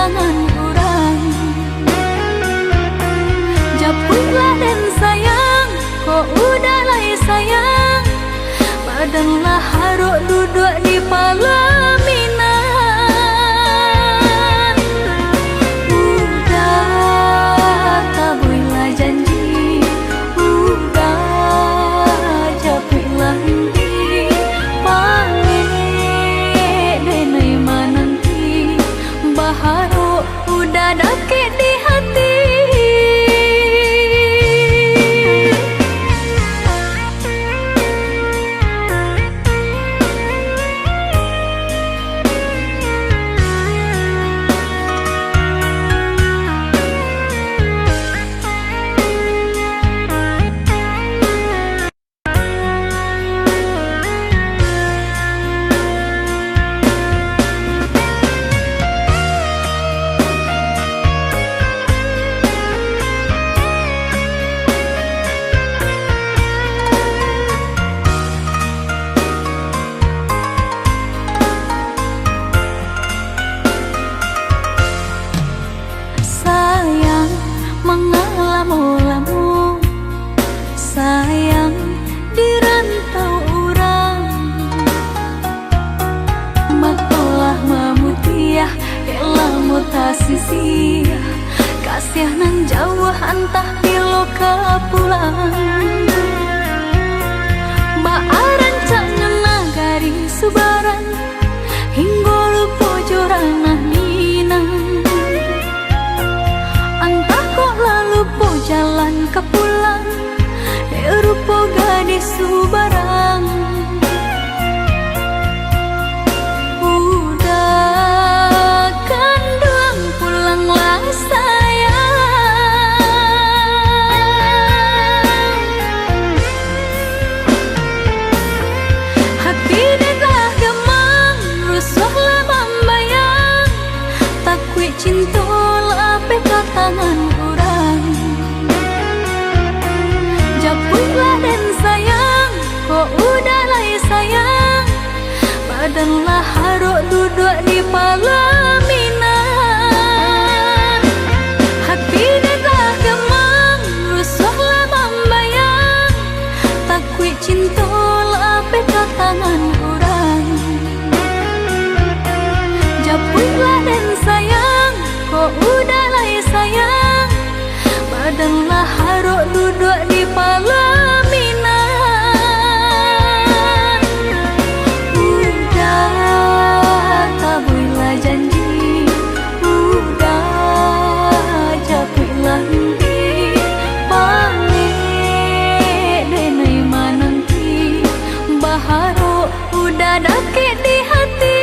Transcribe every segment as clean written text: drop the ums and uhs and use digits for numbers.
tangan orang. Japulah dan sayang, kok udah lah sayang, badanlah haruk duduk di pelaminan. Udah tabuilah janji, udah japuilah nanti, panggil denai mananti, baharu udah dakik di hati. Mengalamu-lamu sayang di rantau orang, makolah memutiah elah mutasisi, kasih nan jauh antah di loka pulang. Baaran caknya nagari subaran hingga lupa jorana minang. Lupa jalan ke pulang, rupa gadis subarang. Udah kandung pulanglah sayang, hati dah gemang, rusuhlah membayang, takwi cinta lah peka tangan orang. Japulah dan sayang, kok udah lah sayang, badanlah haruk duduk di pelaminan. Hati dah gemang, rusuhlah membayang, takwi cinta lah peka tangan orang. Japulah dan sayang, kok udah lah sayang, badanlah haruk duduk di pelaminan. Udah tabuilah janji, udah japuilah nanti, panggil denai mananti, baharu udah dakik di hati.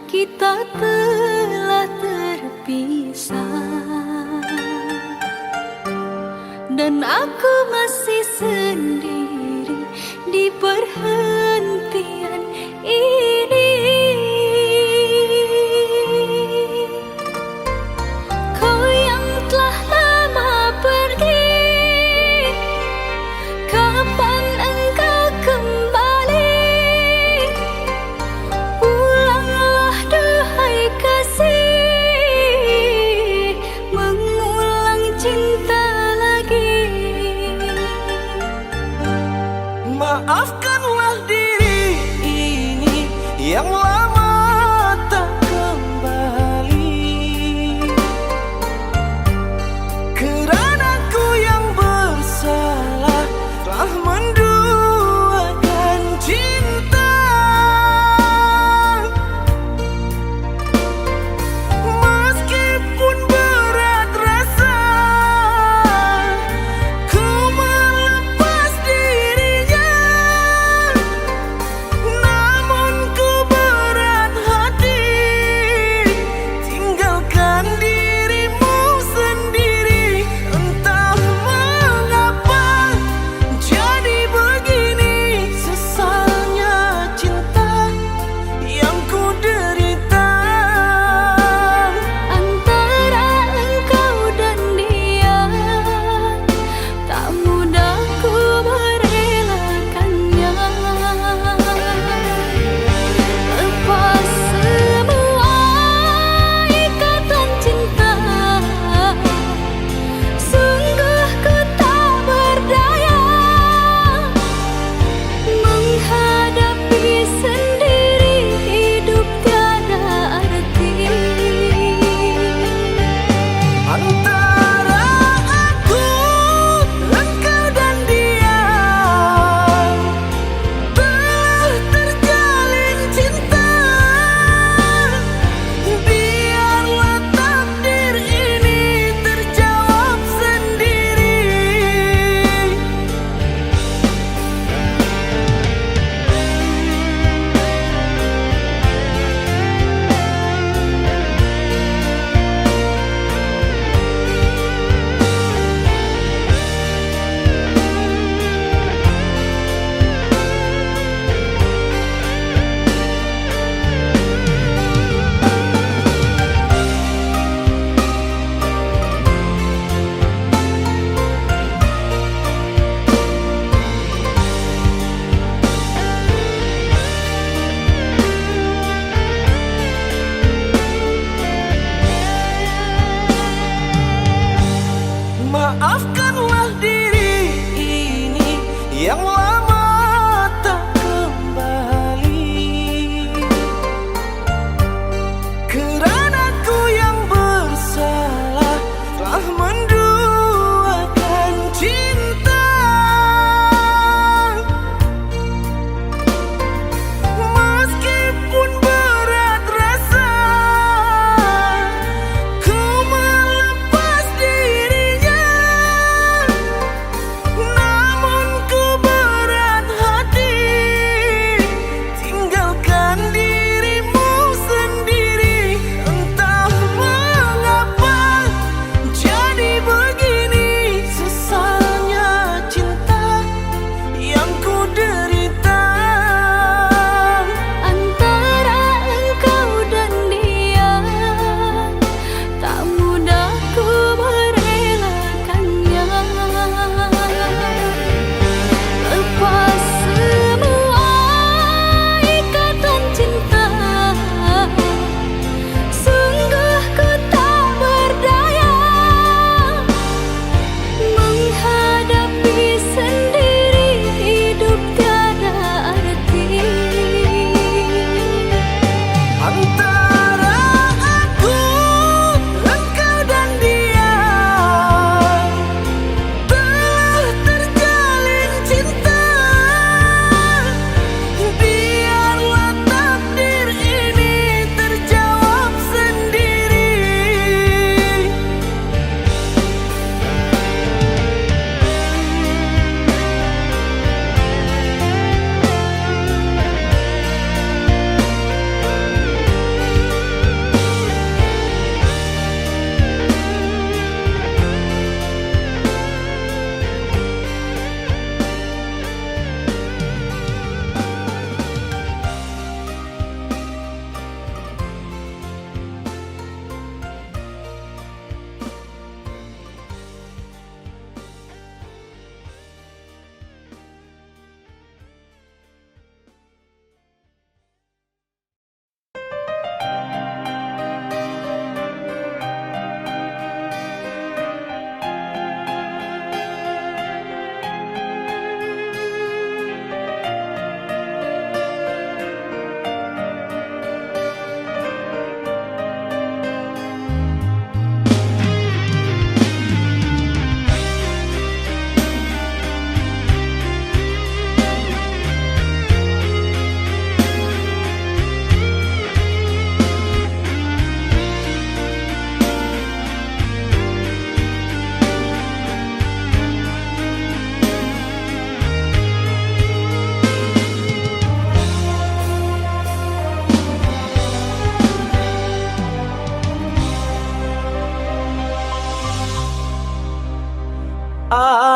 Kita telah terpisah dan aku masih sendiri di perhentian ini. Kau yang telah lama pergi, kapan engkau kembali? Pulanglah duhai kasih, yang lama tak kembali. Kerana ku yang bersalah telah menduakan cinta. Meskipun berat rasa ku melepas dirinya, namun ku berani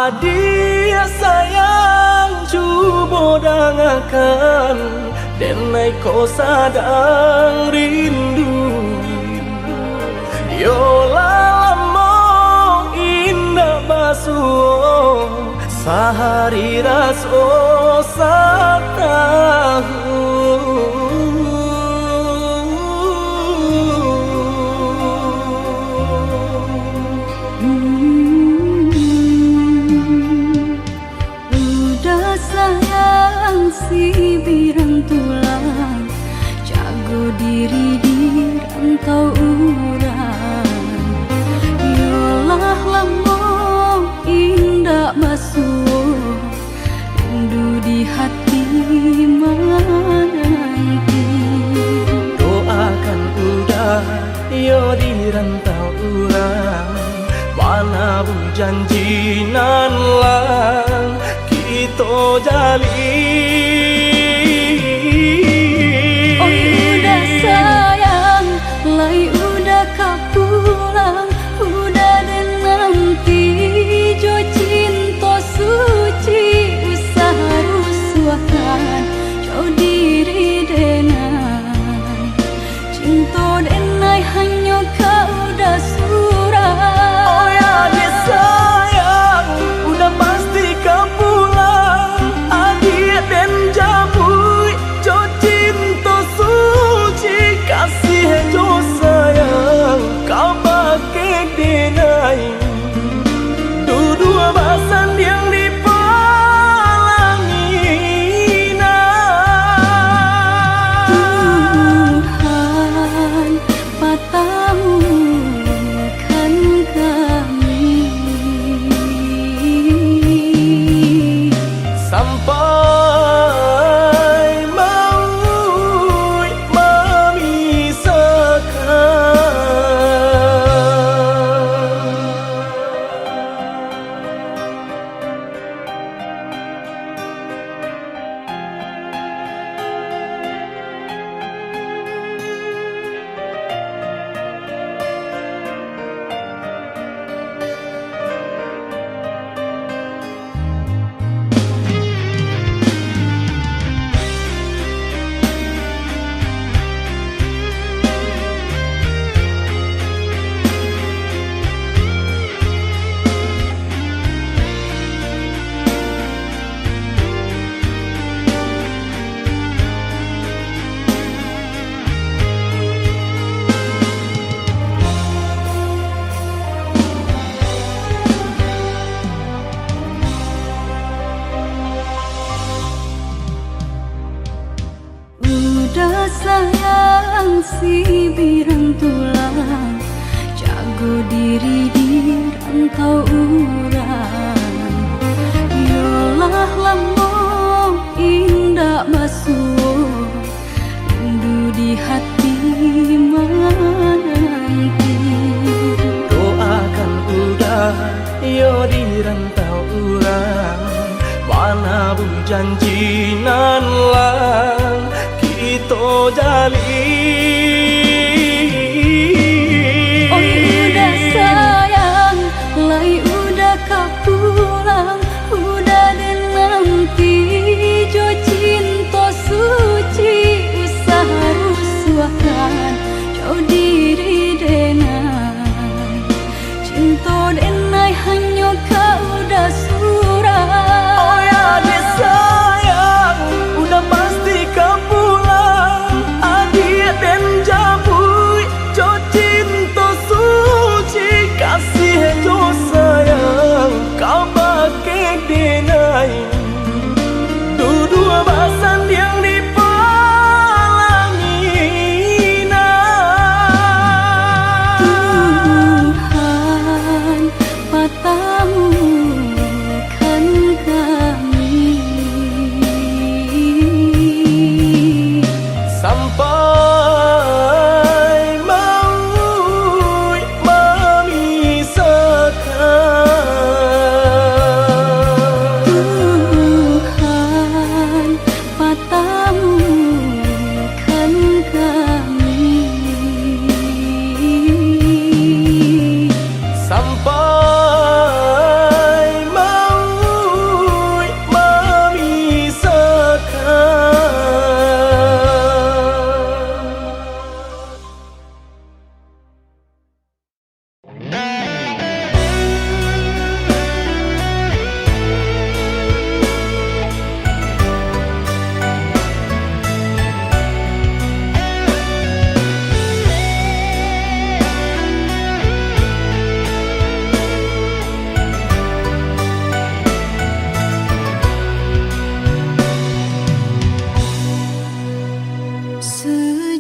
Adia sayang cuba dengarkan denai kau sadang rindu. Yola lama indah basuh sehari raso satahu. Udah sayang si birang tulang, jago diri di rantau urang. Yolah lamo indah basuh, rindu di hati menanti. Doakan udah yo di rantau urang, mana bu janji nan lang kita jalin. Oh udah sayang, lai udah kau pulang, udah dan nanti jo cinta suci usaha rusuhan jauh diri denai, cinta denai hanya kau udah surah. Oh ya dia sayang, udah pasti kau pulang. Adik dan jabui, jo cinta suci kasih jo sayang, kau pakai denai. Dua basan yang dipalangi Tuhan patamu kan kami sampai mau memisahkan. Udah sayang si birang tulang, jago diri di rantau urang. Yolah lamo indah basuh, rindu di hati menanti. Doakan udah yo di rantau urang, mana bu janji nan lang kita jalin. Oh udah sayang, lai udah kau pulang, udah dan nanti jo cinta suci usaha rusuhan jauh diri denai, cinta denai hanya kau udah surah. Oh ya dia sayang, udah pasti kau pulang. Adik dan jabui, jo cinta suci kasih jo sayang, kau pakai denai. Dua basan yang dipalangi Tuhan patamu kan kami sampai mau memisahkan. Tuhan patamu kan kami Sampai mau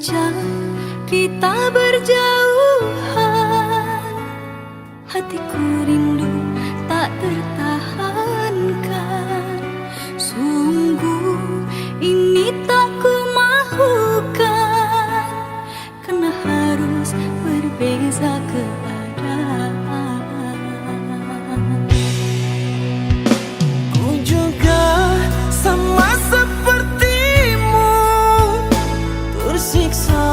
Sejak kita berjauhan, hatiku rindu tak tertahankan. Sungguh ini tak ku mahukan, karena harus berbeza keadaan. Ku juga sama sepertimu, tersiksa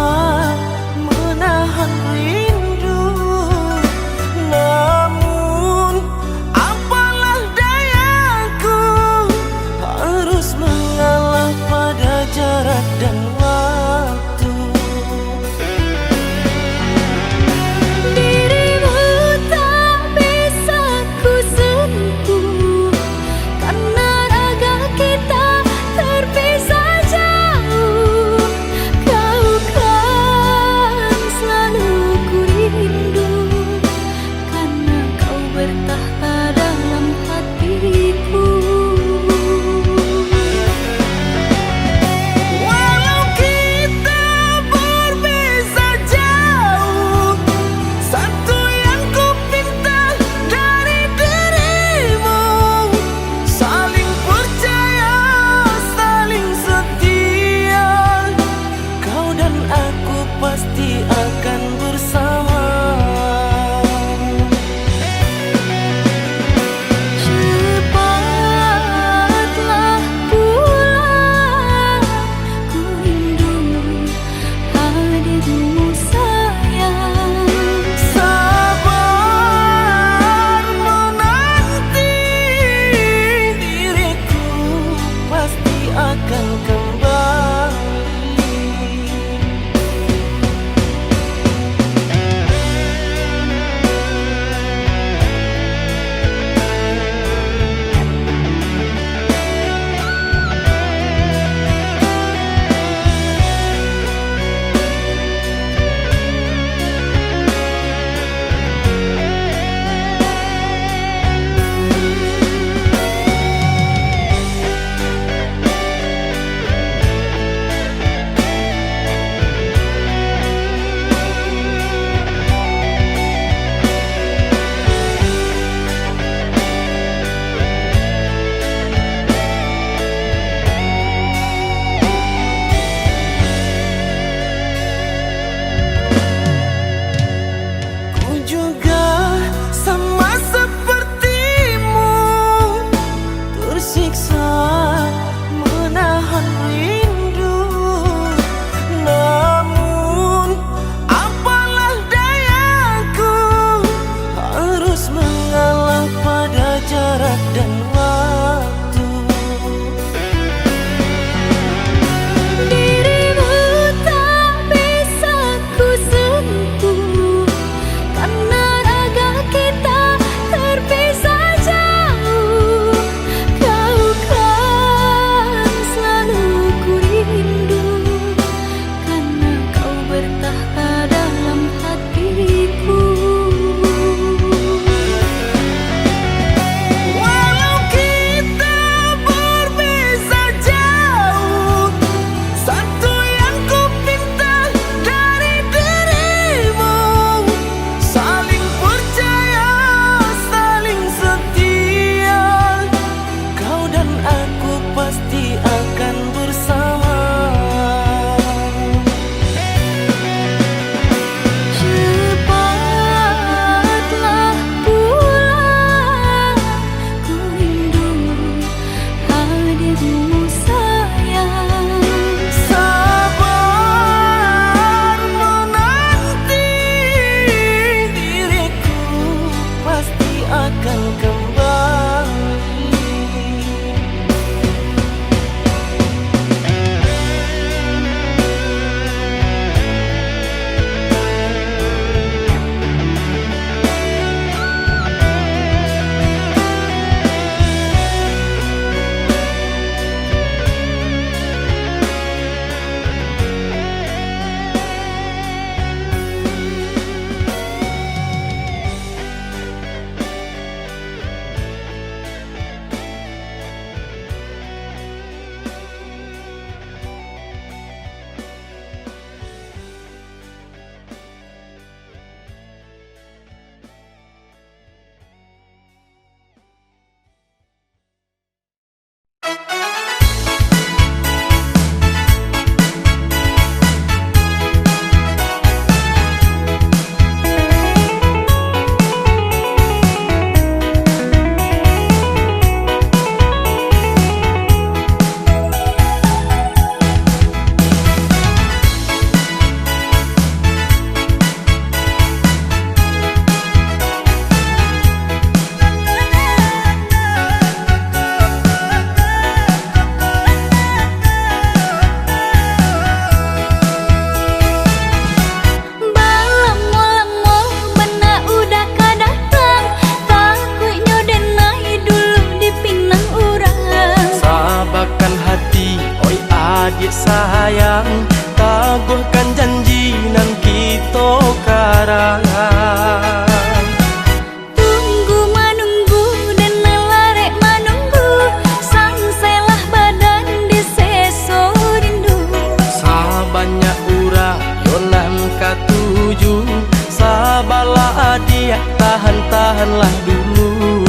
menahan rindu. Namun apalah dayaku, harus mengalah pada jarak dan waktu. Dirimu tak bisa ku sentuh, karena raga kita terpisah jauh. Kau banyak urang yonan katuju. Sabarlah adik, tahan-tahanlah dulu.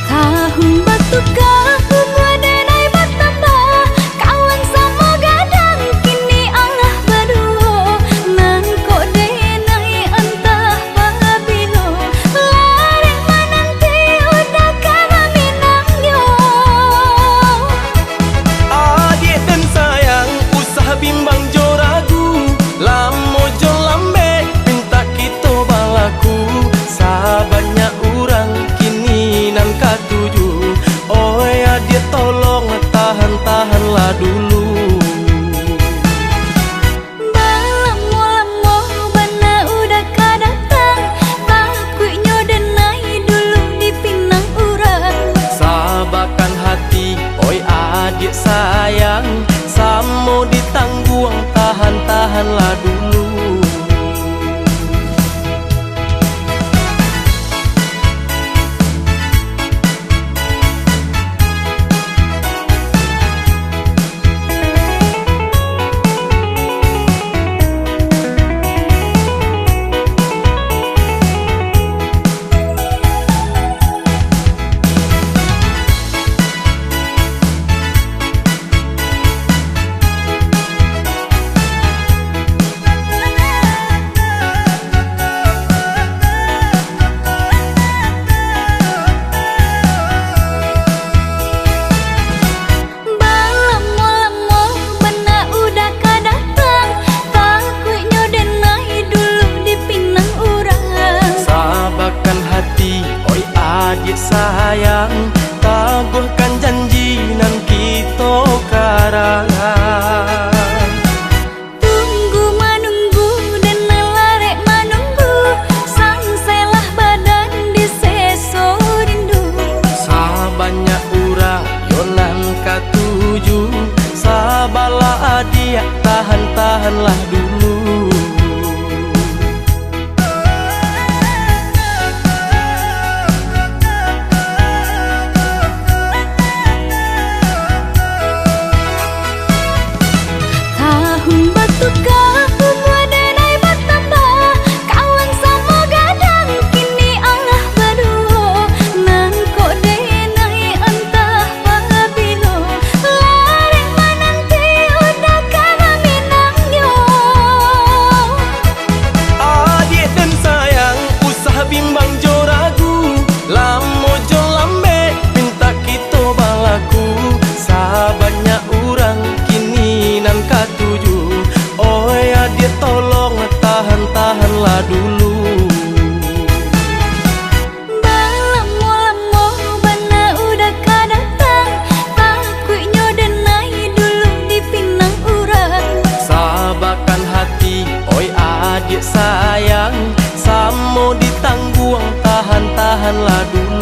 Tahun batu kahung wadenai bertambah, kawan sama gadang kini Allah berdua. Nang kok denai entah pabilo, lari menanti udah kena minang yo. Adik dan sayang usah bimbang jo ragu, lamo jo lambe minta kita balaku. Sabanyak urang kini nan katuju, oi adik tolong tahan-tahanlah dulu. Balamo-lamo bana udah kadatang, takutnya denai dulu dipinang urang. Sabarkan hati, oi adik sayang, samo ditangguang tahan-tahanlah dulu. Balamo-lamo bana udah kadatang, takutnya denai dulu dipinang urang. Sabarkan hati, oi adik sayang, tabuhkan janji nan kita karangan. Tunggu menunggu dan larek menunggu, sangselah badan di seso rindu. Sabanyak urang yonan katuju, sabarlah adik, tahan-tahanlah dulu. Tahun batu kahung wadenai bertambah, kawan sama gadang kini Allah berdua. Nang kok denai entah pabilo, lari menanti udah kena minang yo. Adik dan sayang usah bimbang jo ragu, lamo jo lambe minta kita balaku. Sabanyak urang kini nan katuju, oi adik tolong tahan-tahanlah dulu. Balamo-lamo bana udah kadatang, takutnya denai dulu dipinang urang. Sabarkan hati, oi adik sayang, samo ditangguang tahan-tahanlah dulu.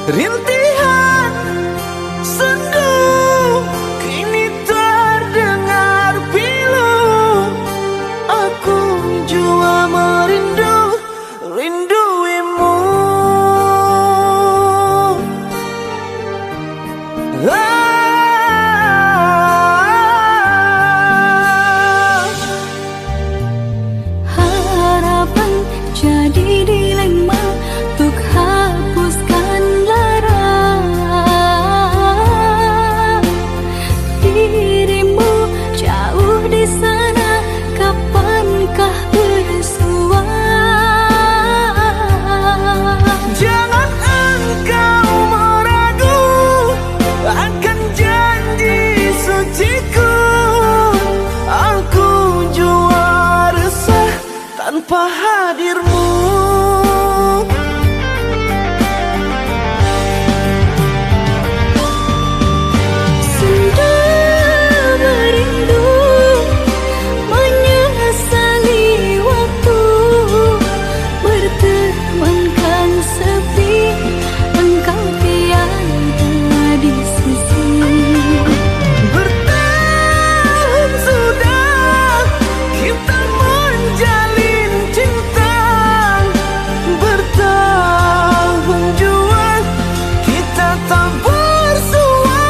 Rintihan sendu kini terdengar pilu. Aku jua hadirmu. Sendu merindu, menyesali waktu, bertemankan sepi, engkau tiada di sisi. Bertahun sudah kita menjalin cinta, bertahun jua kita tak bersua.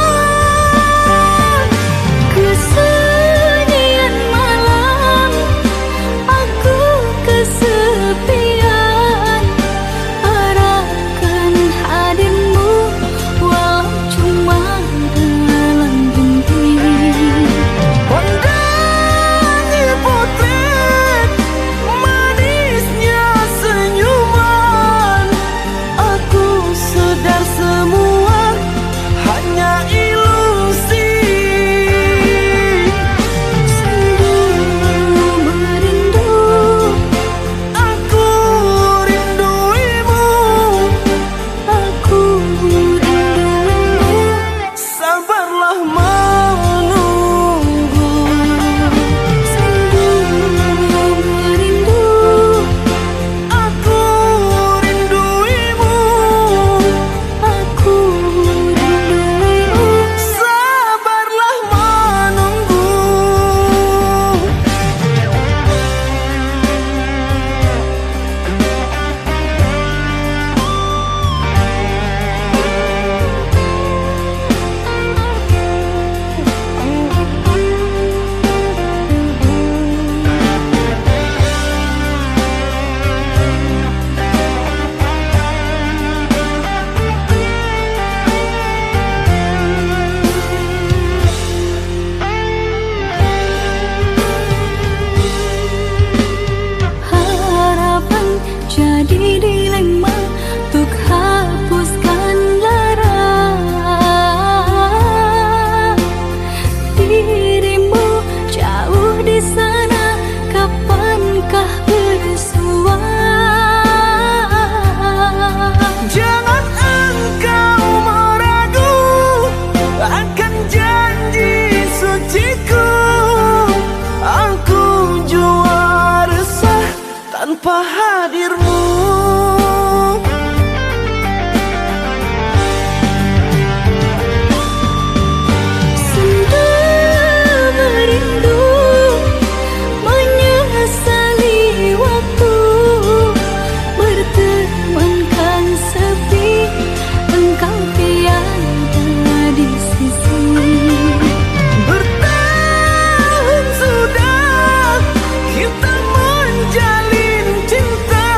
Kesunyian malam, aku kesepian, harapkan hadirmu walau cuma dalam mimpi. Pandangi potret manisnya senyuman, aku sadar semua hanya ilusi. Sendu merindu, Aku rinduimu, aku rindumu. sabarlah menunggu. Sendu merindu, Aku rinduimu, aku rindumu. sabarlah menunggu. Harapan jadi dilema untuk hapuskan lara. Dirimu jauh di sana, kapankah bersua? Jangan engkau meragu akan janji suciku. Aku jua resah tanpa hadirmu. Sendu merindu, menyesali waktu, bertemankan sepi, engkau tiada di sisi. Bertahun sudah kita menjalin cinta,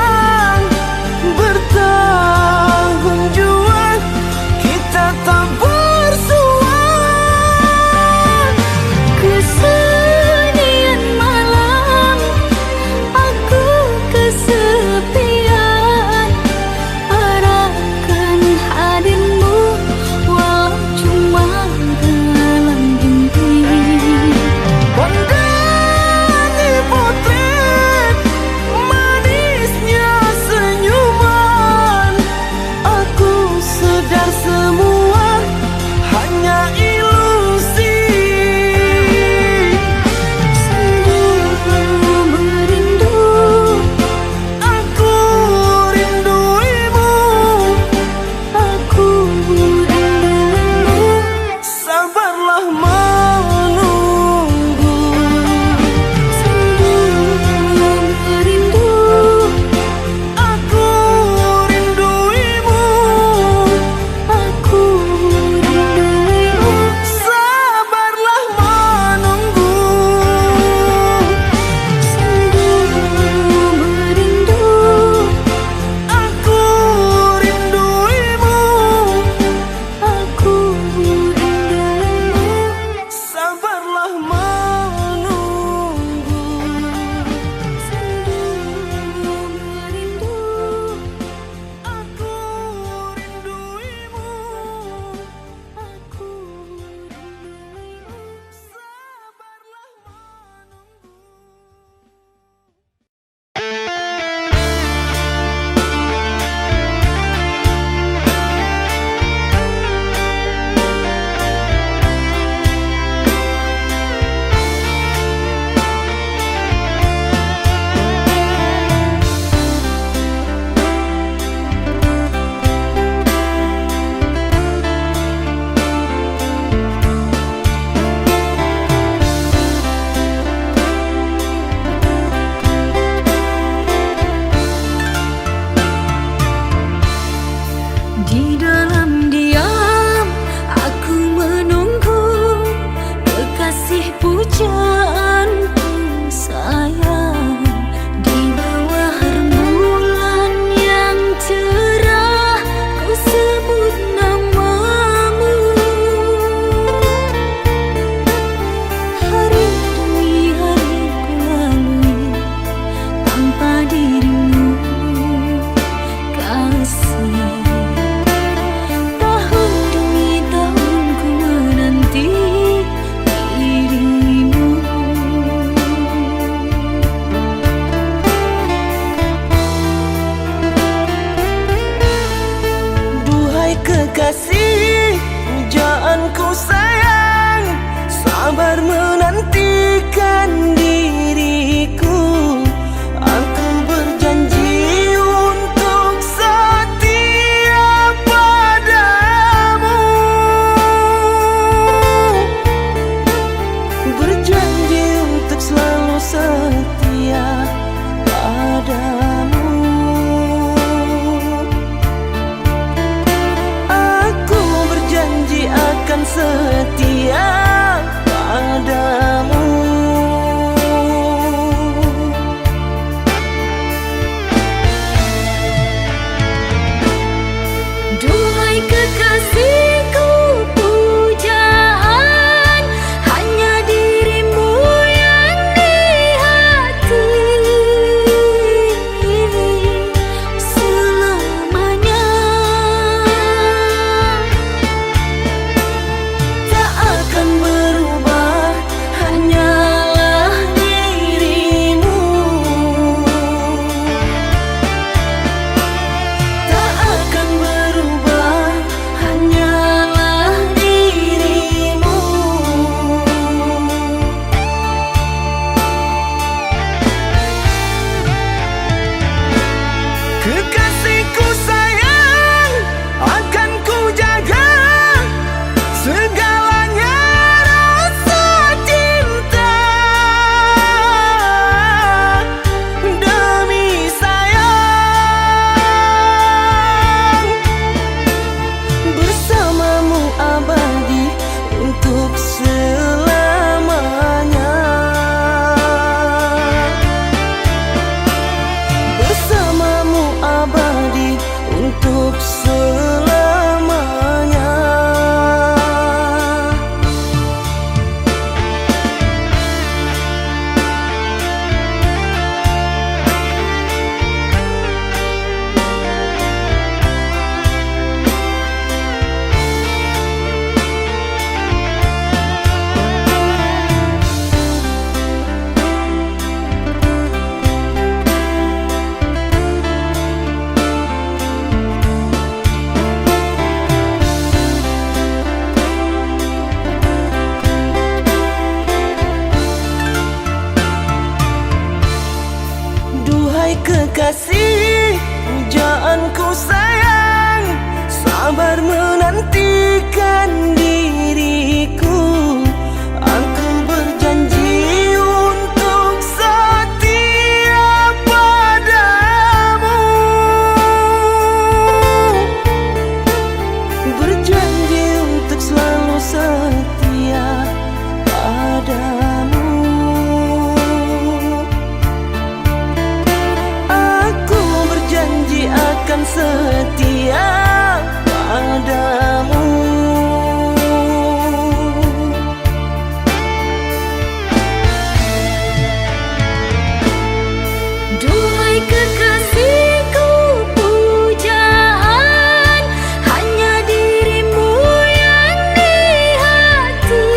selamanya. Duhai kekasih, pujaanku sayang, sabar menantikan diriku. Aku berjanji untuk setia padamu, berjanji untuk selalu setia padamu. Akan setia padamu. Duhai kekasihku, pujaan hanya dirimu yang di hati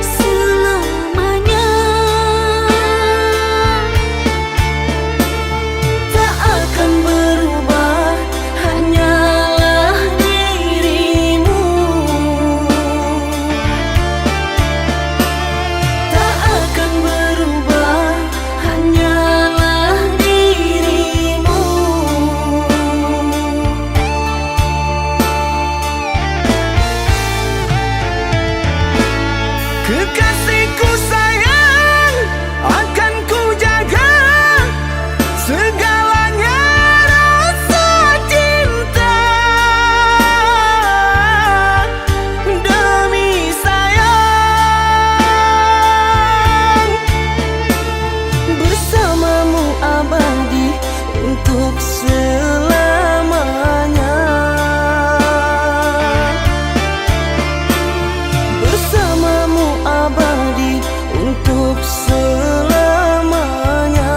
selamanya. Tak akan berubah, hanyalah dirimu. Tak akan berubah, hanyalah dirimu. Kekasihku sayang, akan ku jaga segalanya rasa cinta. Demi sayang, bersamamu abadi untuk selamanya. Bersamamu abadi untuk selamanya.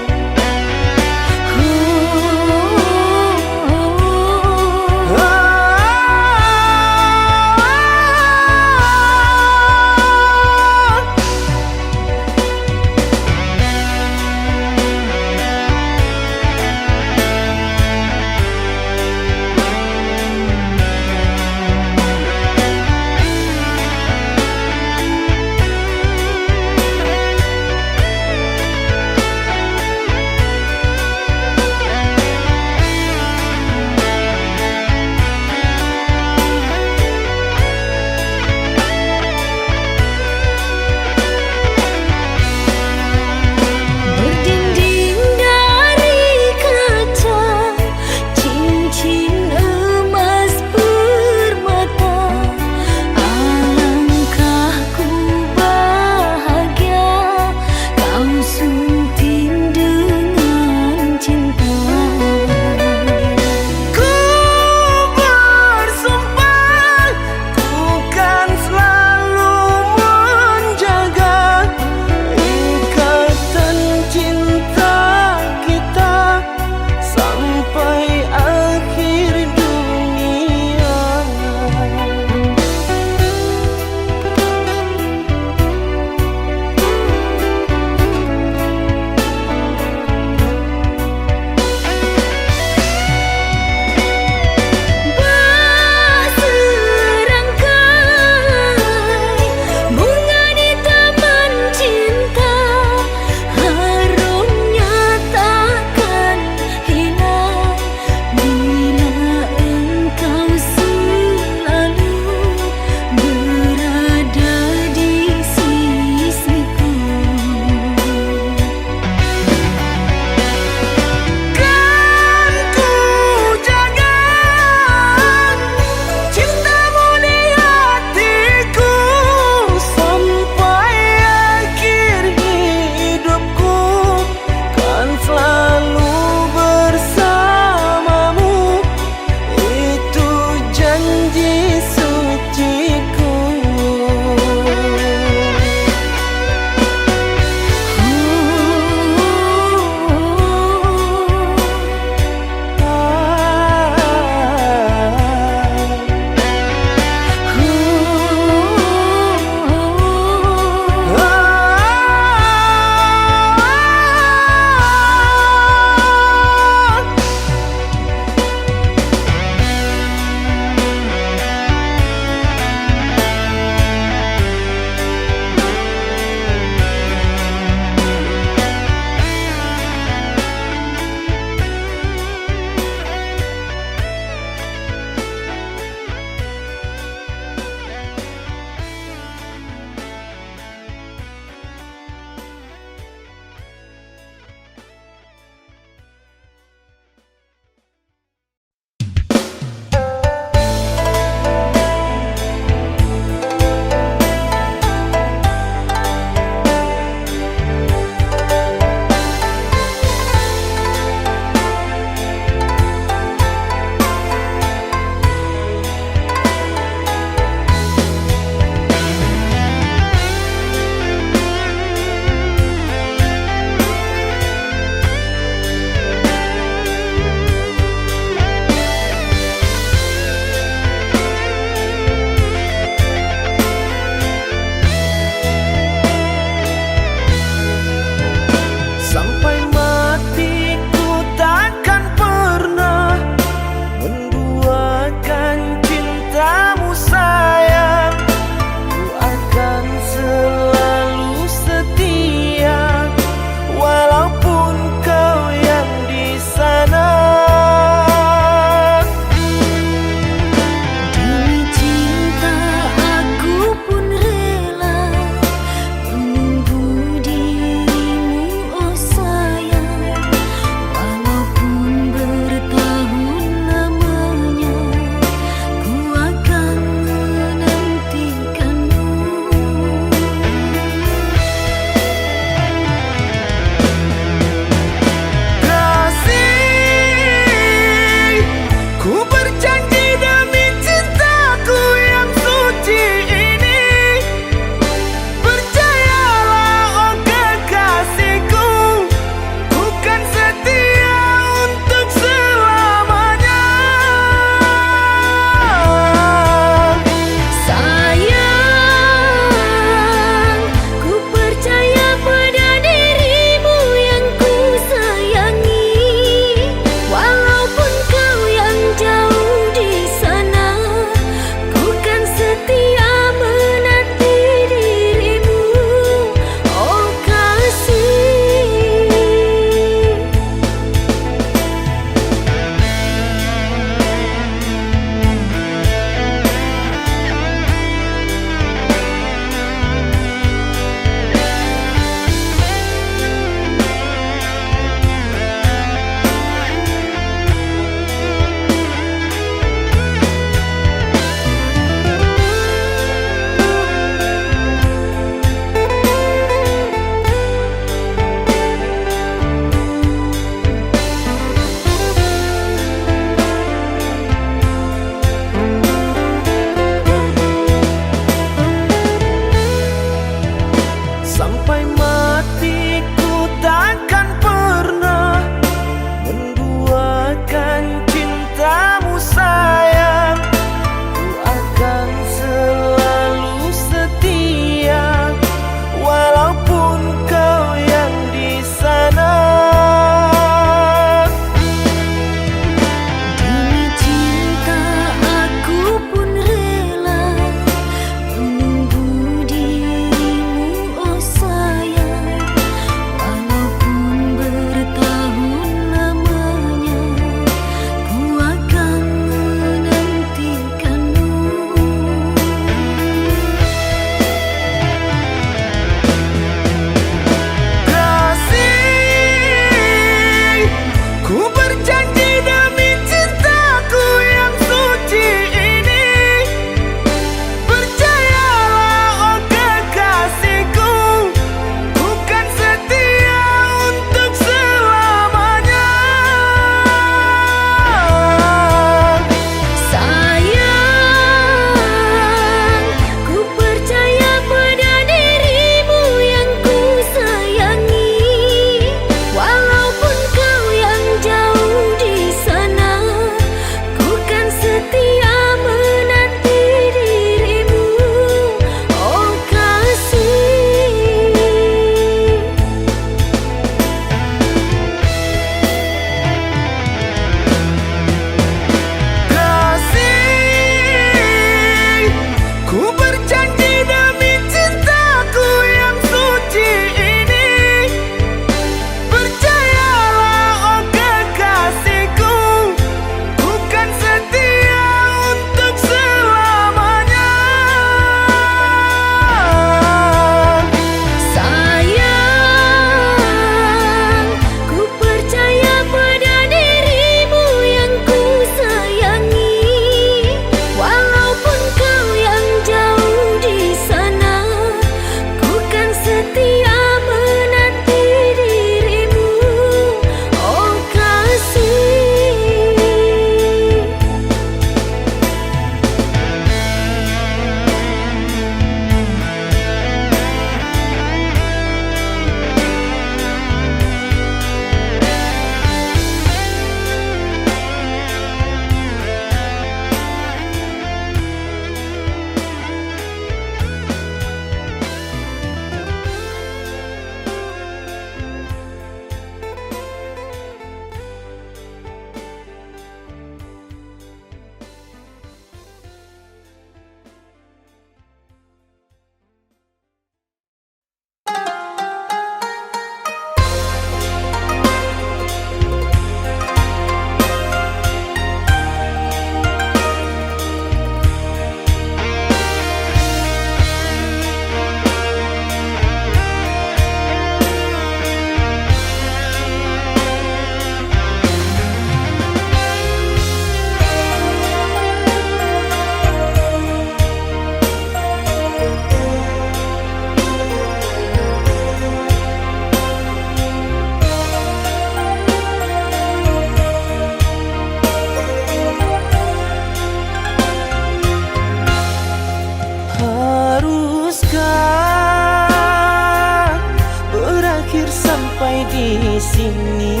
sini.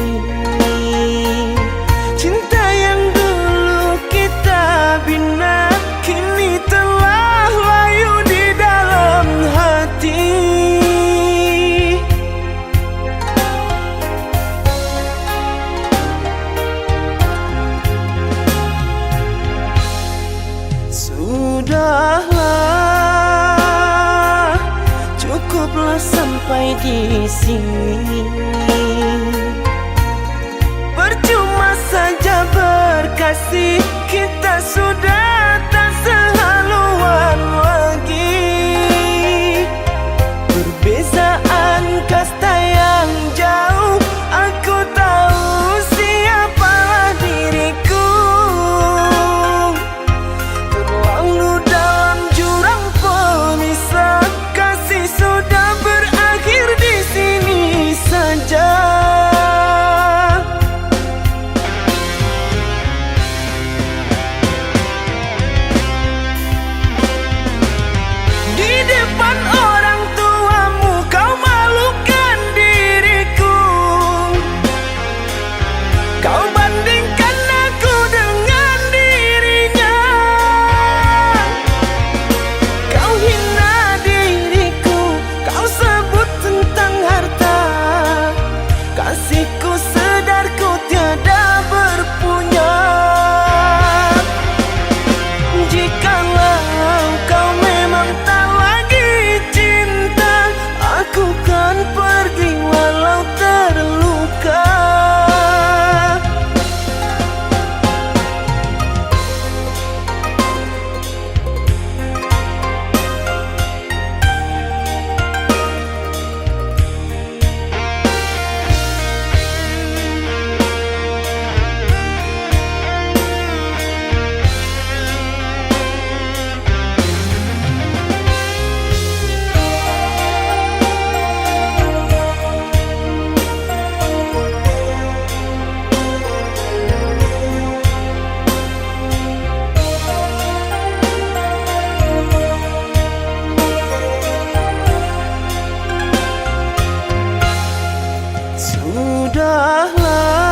Cinta yang dulu kita bina kini telah layu di dalam hati. Sudahlah, cukuplah sampai di sini. Percuma saja berkasih, kita sudah tak sehaluan lagi. Perbezaan kasta yang jauh, aku tahu siapalah diriku. Terlalu dalam jurang pemisah, kasih sudah berakhir di sini saja. Di depan orang tuamu kau malukan diriku. Kau bandingkan aku dengan dirinya. Kau hina diriku, kau sebut tentang harta. Kasihku sedarku tiada berpunya. Jikalau kau memang tak lagi cinta, aku kan pergi walau terluka.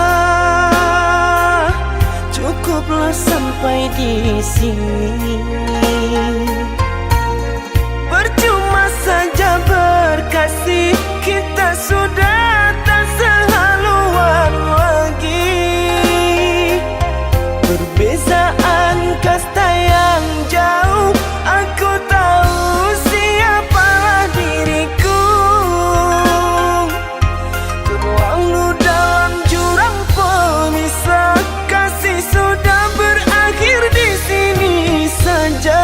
Sudahlah, cukuplah sampai di sini. Percuma saja berkasih, kita sudah tak sehaluan lagi. Perbezaan kasta yang jauh, aku tahu siapalah diriku. Terlalu dalam jurang pemisah, kasih sudah berakhir di sini saja.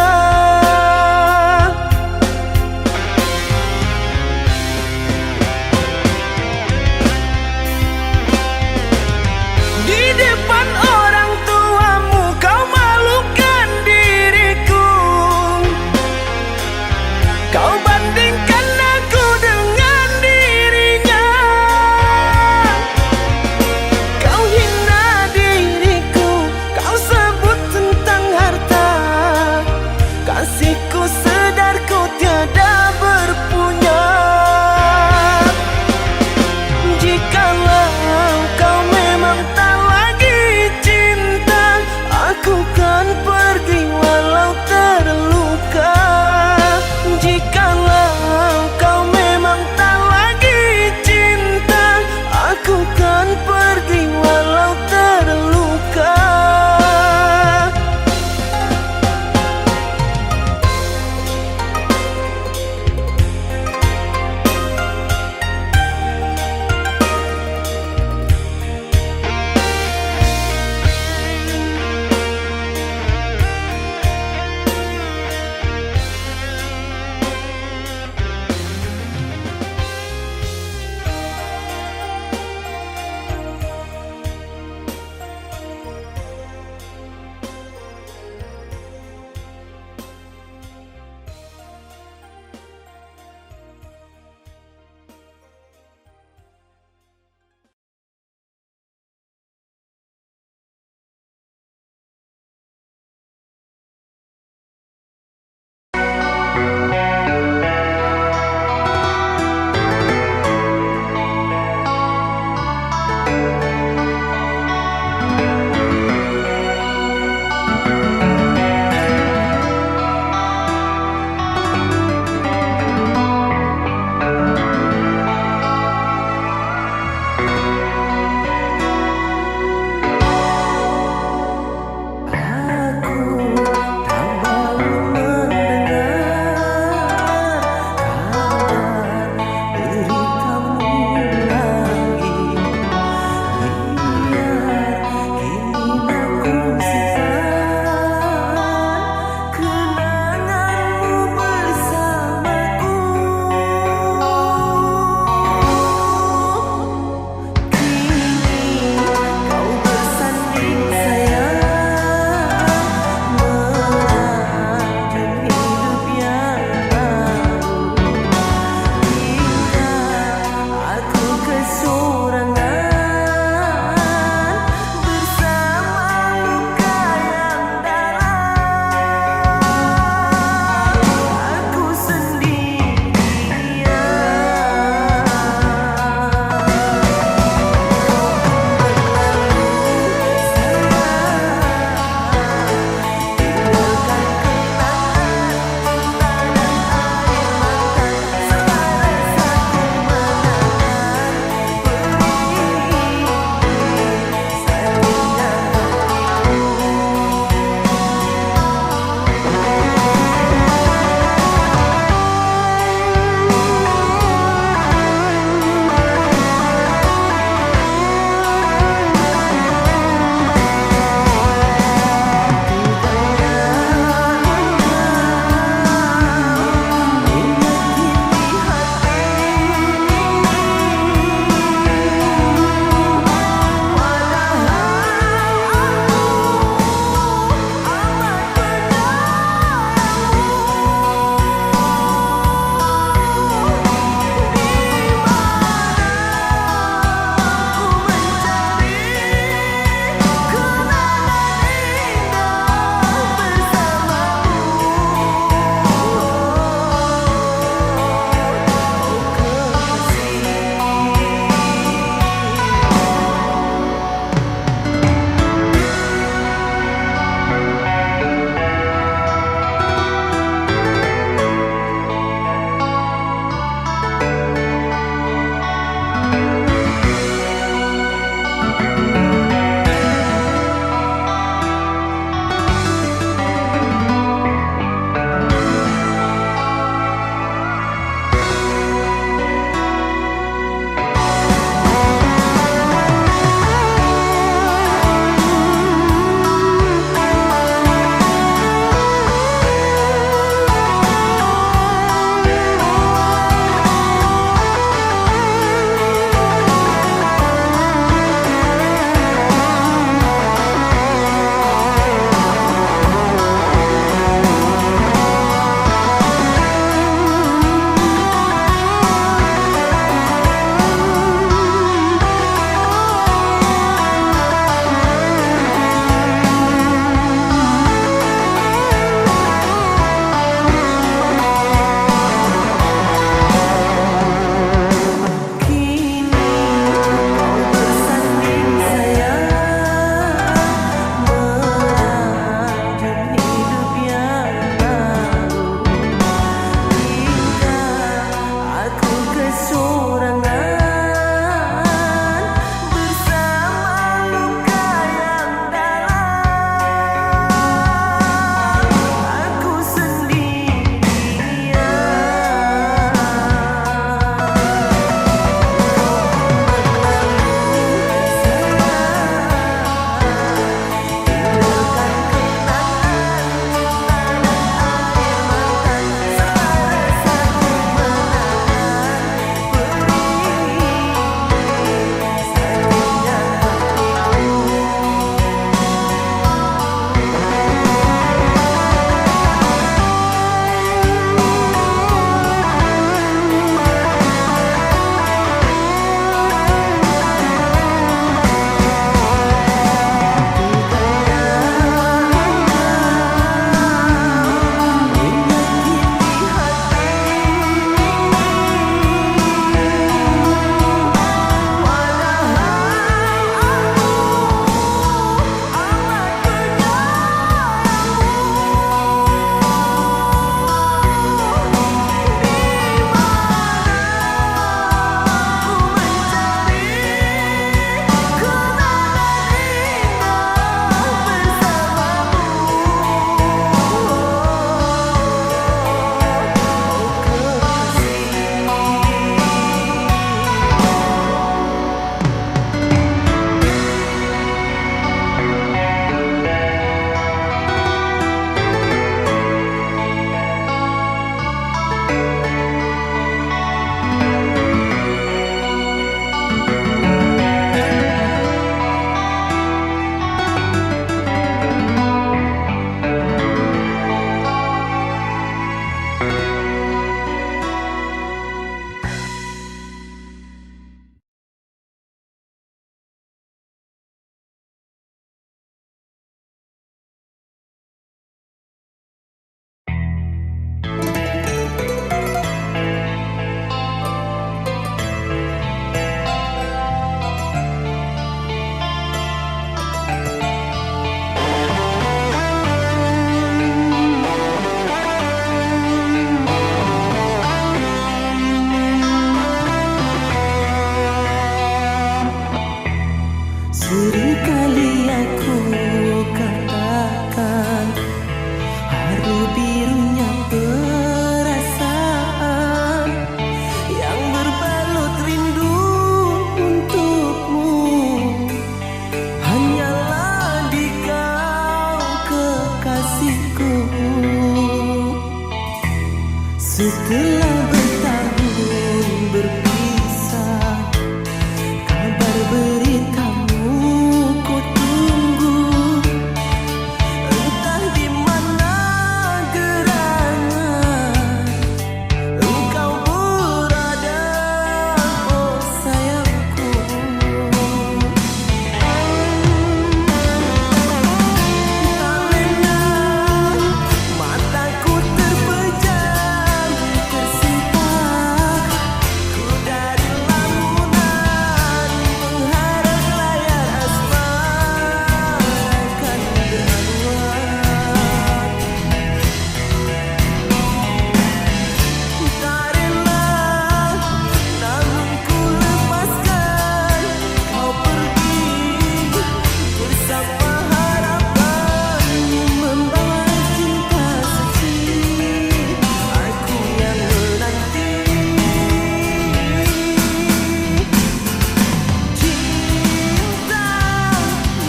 Setelah bertahun berpisah, kabar beritamu ku tunggu. Entah di mana gerangan engkau berada, oh sayangku. Tak lena mataku terpejam, tersentak ku dari lamunan, mengharap layar asmara akan berawak. Tak rela namun ku lepaskan kau pergi bersama harapanmu, membawa cinta suci aku yang menanti. Cinta,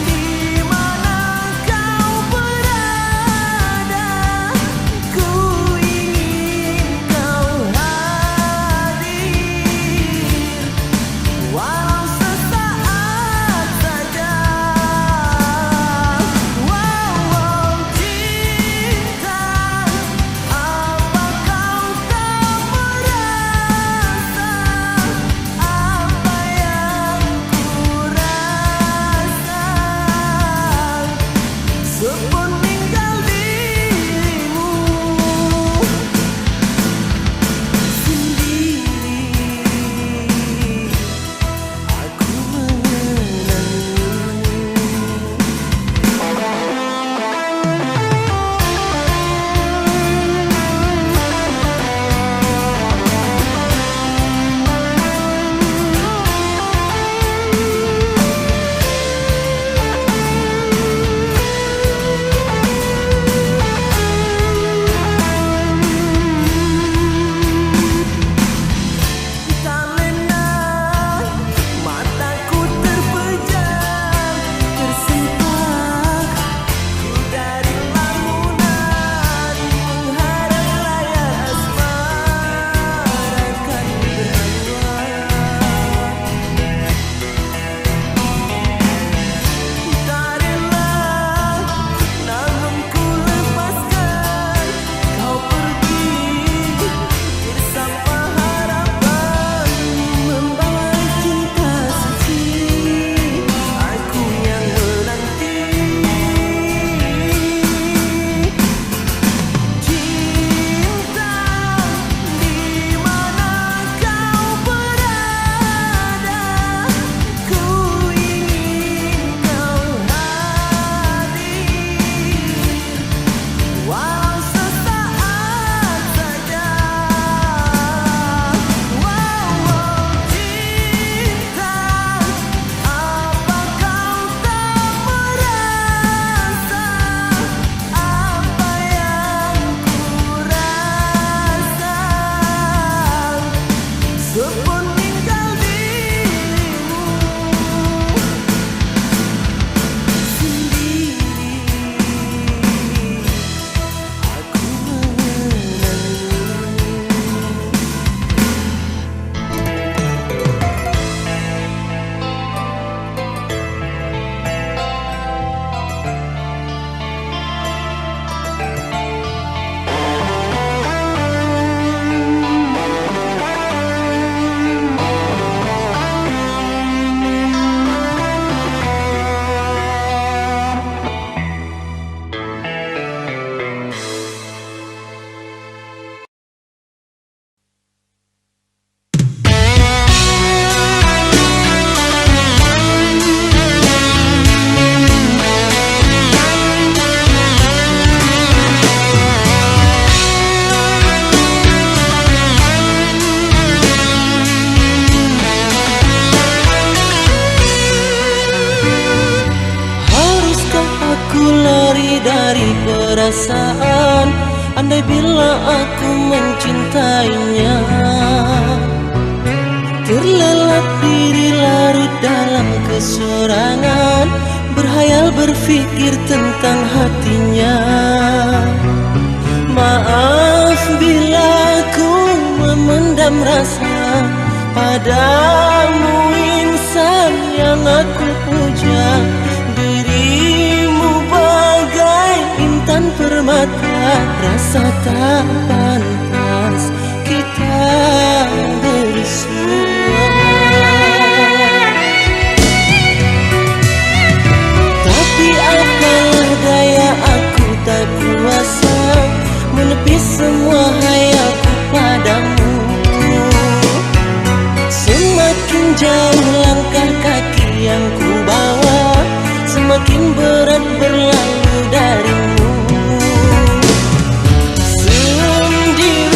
di mana kau berada, ku ingin kau hadir, walau sesaat saja. Wow, cinta, apa kau tak merasa apa yang ku rasa sepeninggal dirimu sendiri. Aku mengenang. Tak lena mataku terpejam, tersentak ku dari lamunan, mengharap layar asmara akan berawak. Tak rela namun ku lepaskan kau pergi bersama harapanmu, membawa cinta suci aku yang menanti. Cinta, di mana kau berada, ku ingin kau hadir, walau sesaat saja. Wow, cinta, apa kau tak merasa apa yang ku rasa sepeninggal dirimu sendiri. Aku mengenang. Haruskah aku lari dari perasaan, andai bila aku mencintainya? Terlelap diri larut dalam kesorangan, berhayal berfikir tentang hatinya. Maaf bila ku rasa padamu insan yang aku puja. Dirimu bagai intan permata, rasa tak pantas kita bersua. Tapi apalah daya, aku tak kuasa menepis semua hayaku padamu. Semakin jauh langkah kaki yang ku bawa, semakin berat berlalu darimu. Sendiri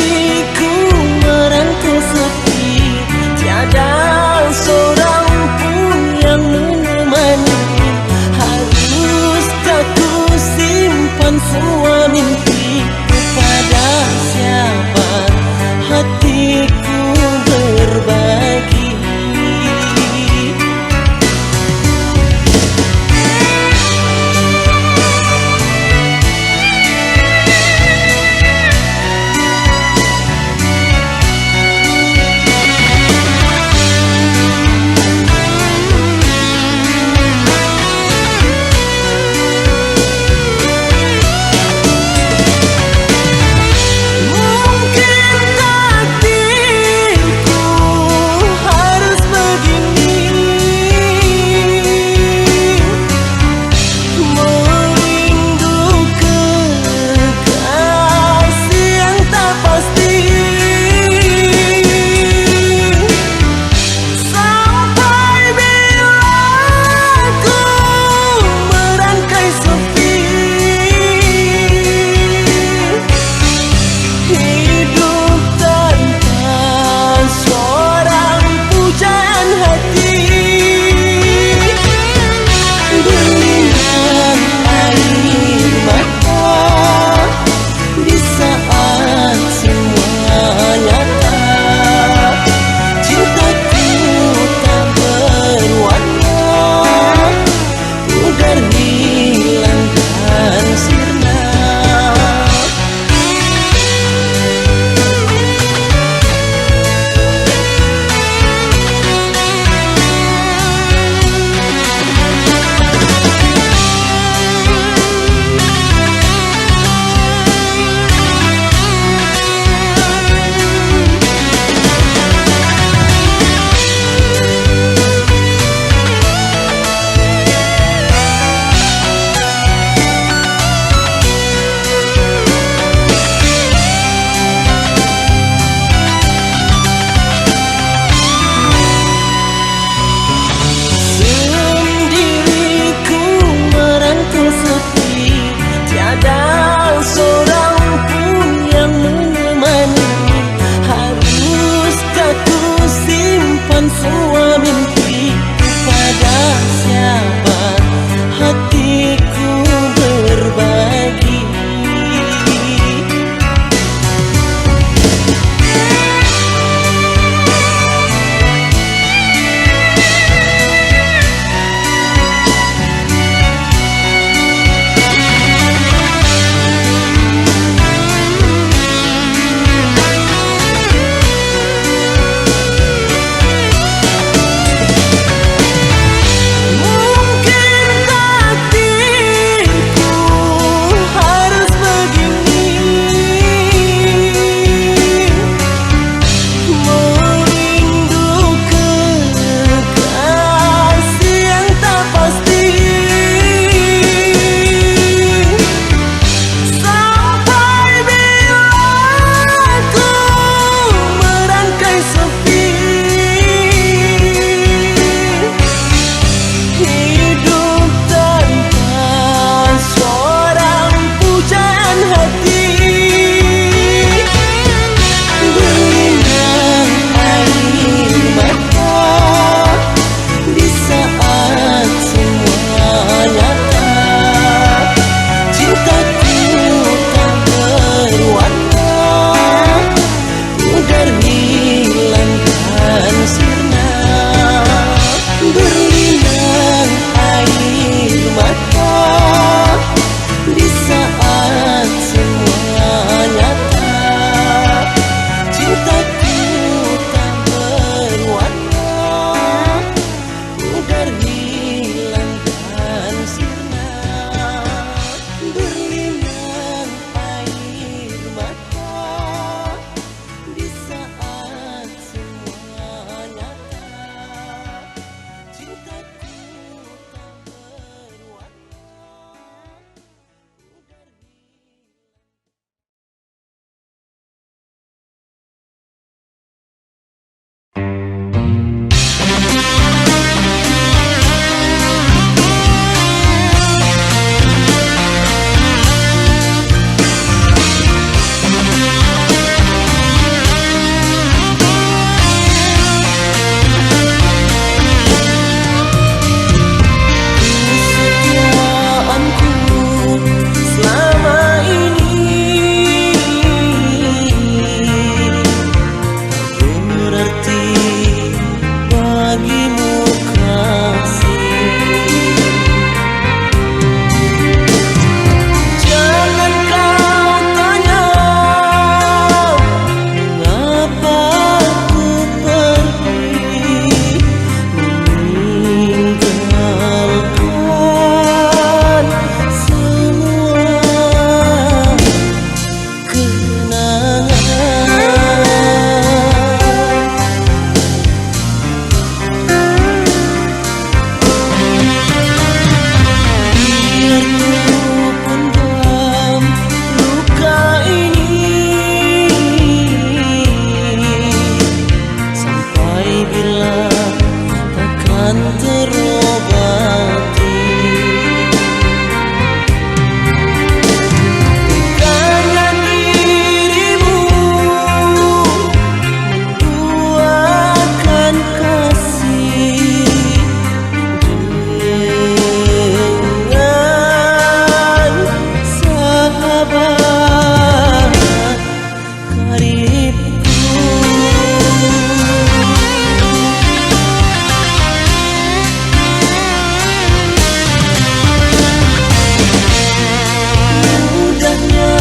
Mudahnya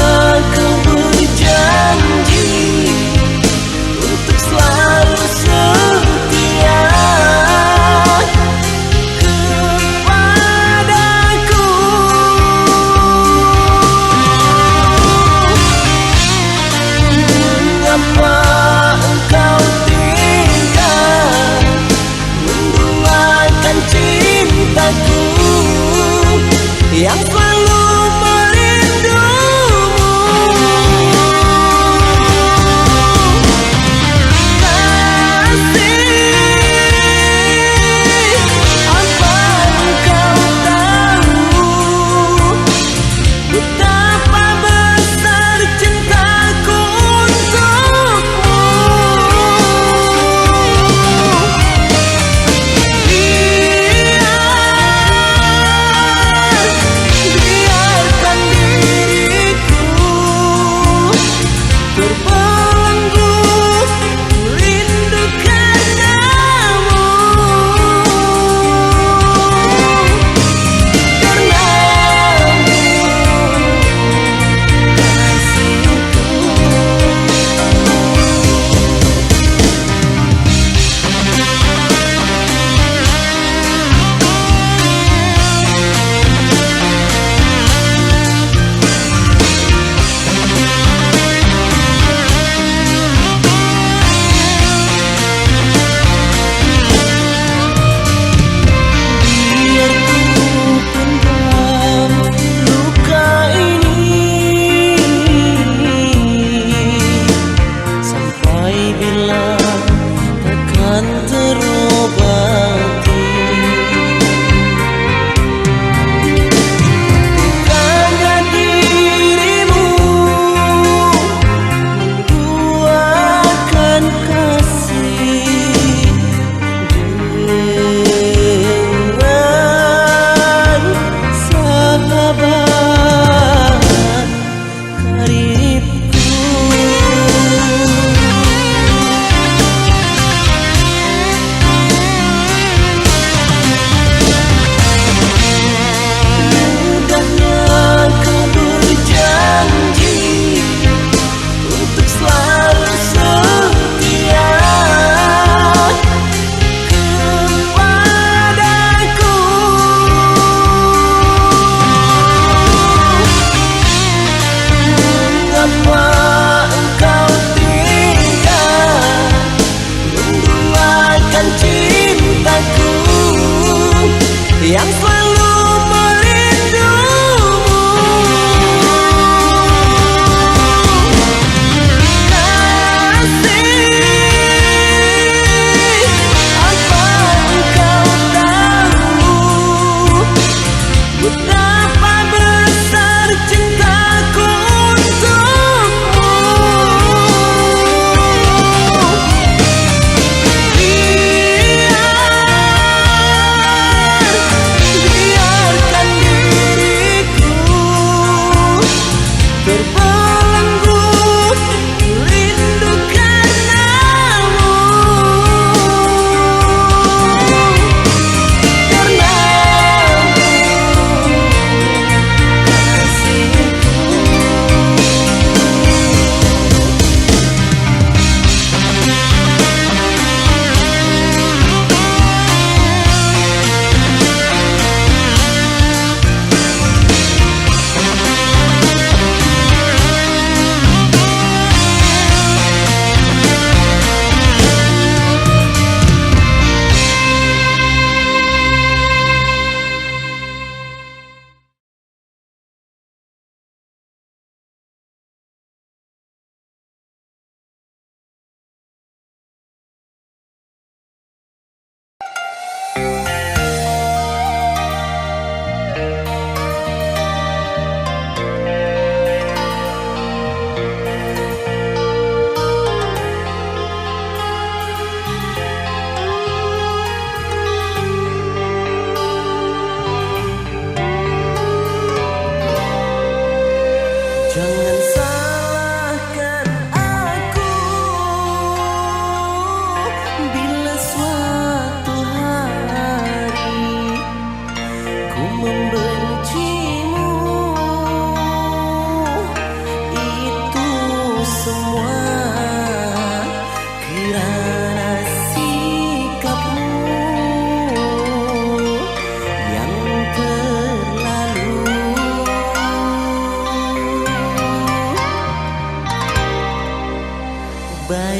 kau berjanji untuk selalu setia kepadaku. Mengapa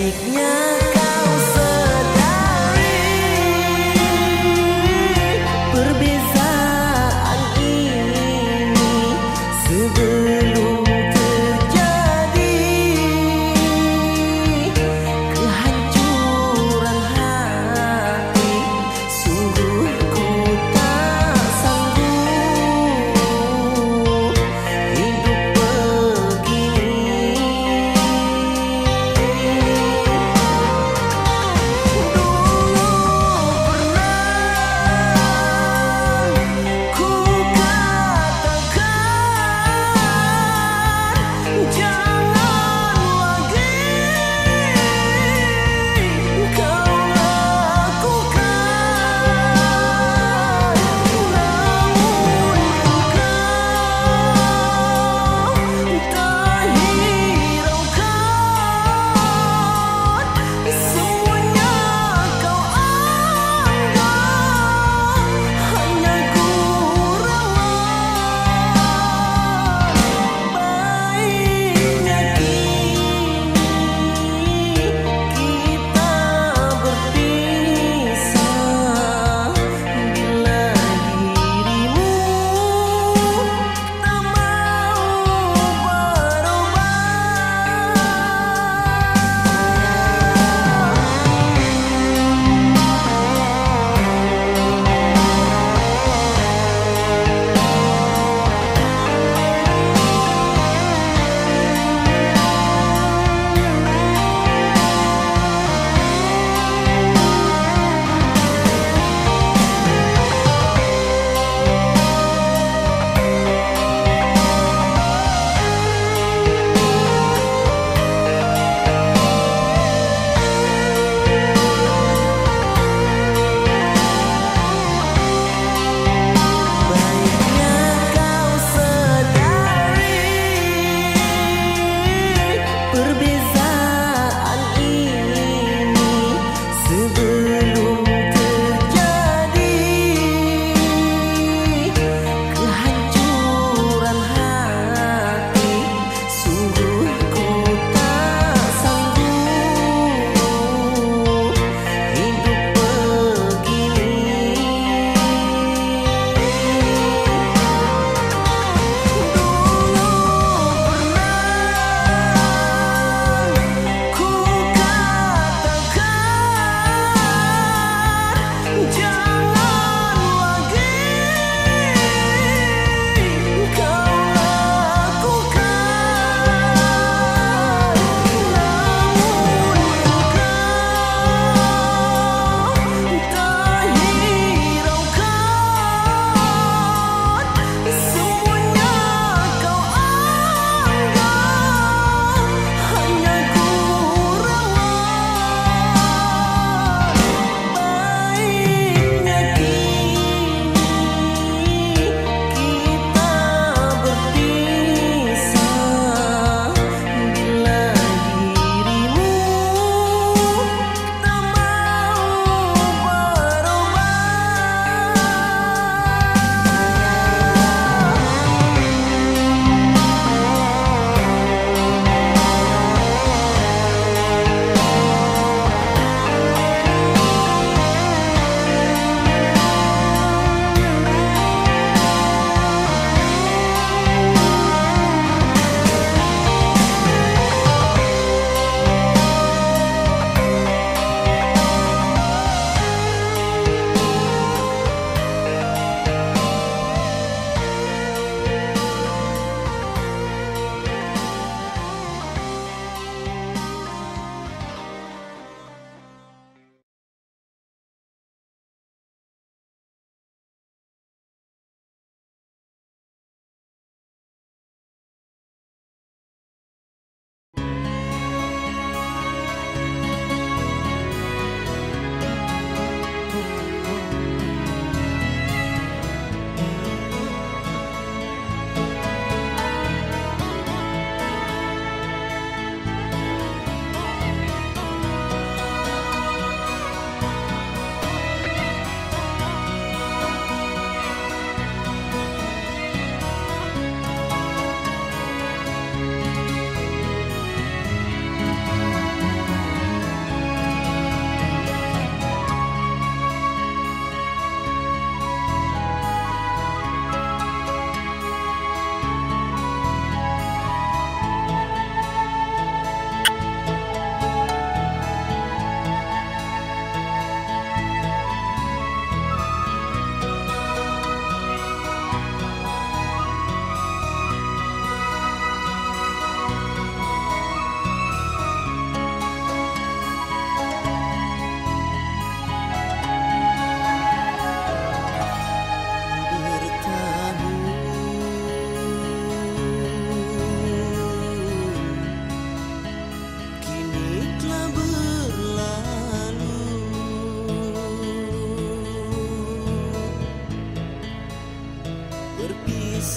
Baiknya kau sadari perbezaan ini sebelum terjadi kehancuran hati. Sungguh ku tak sanggup hidup begini.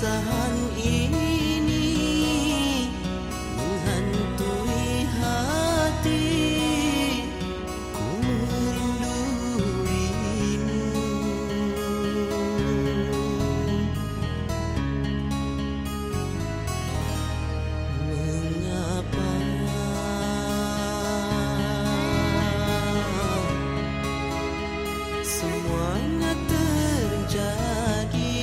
Keresahan ini menghantui hati, ku merinduimu. Mengapa semuanya terjadi?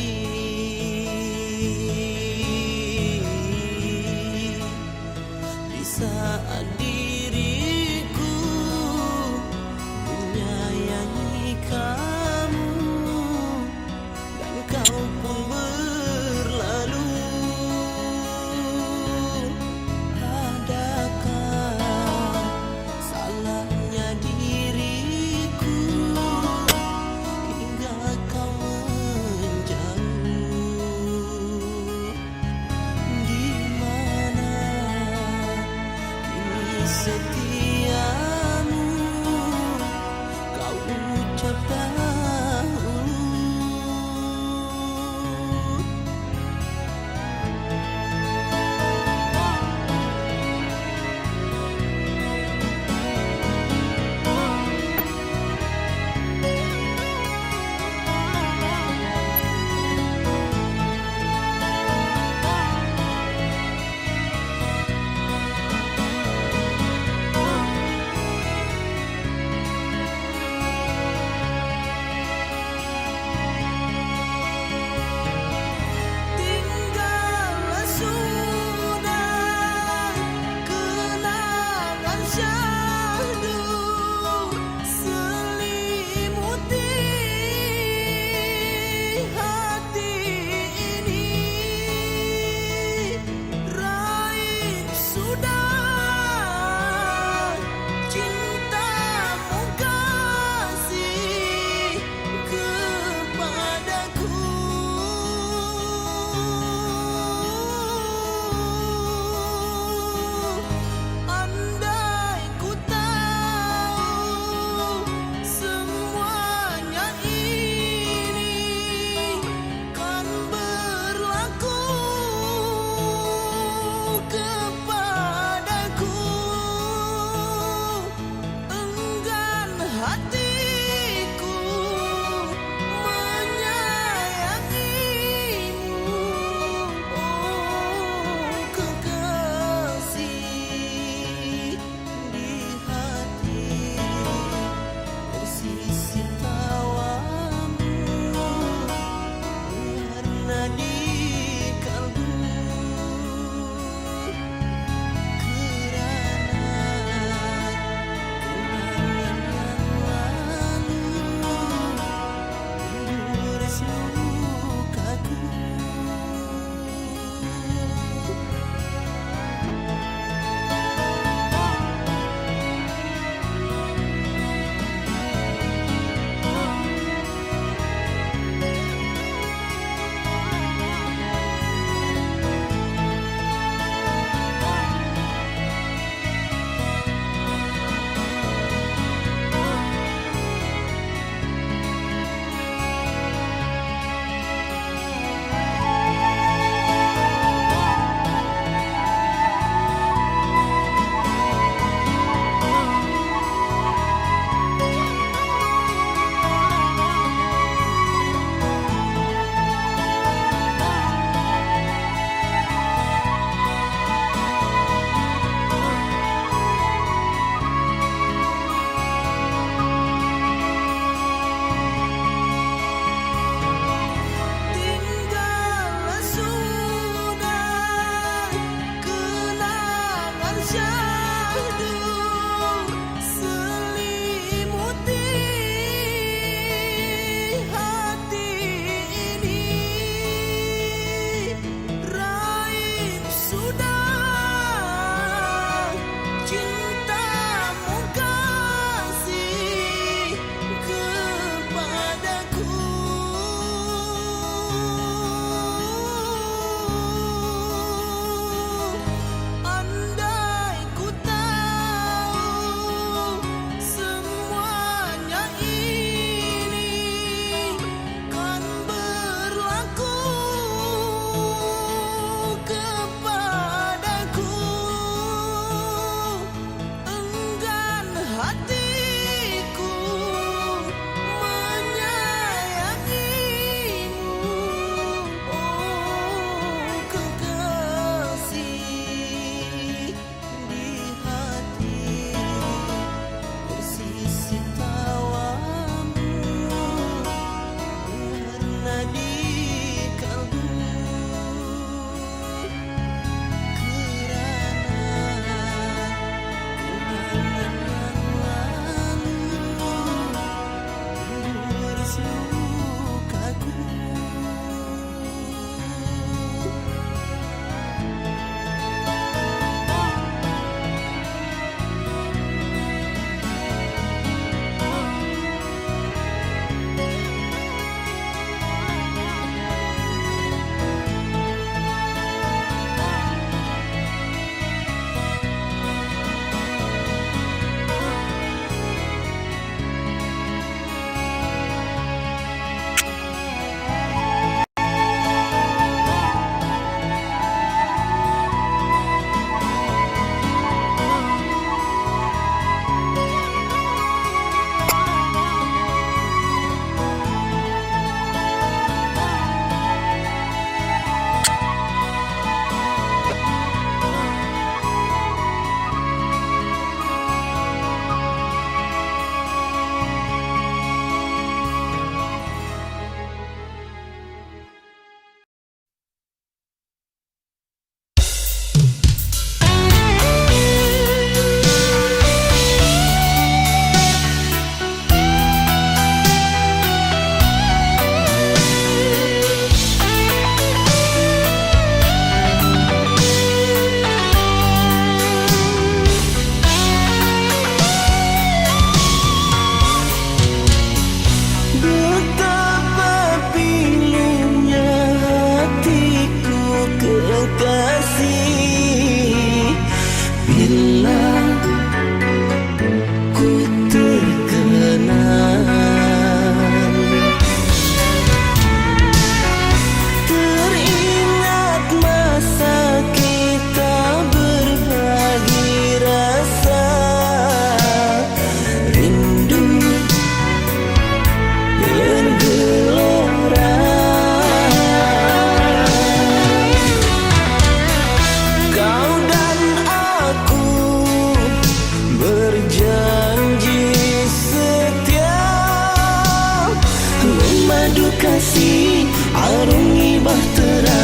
kasih arungi bahtera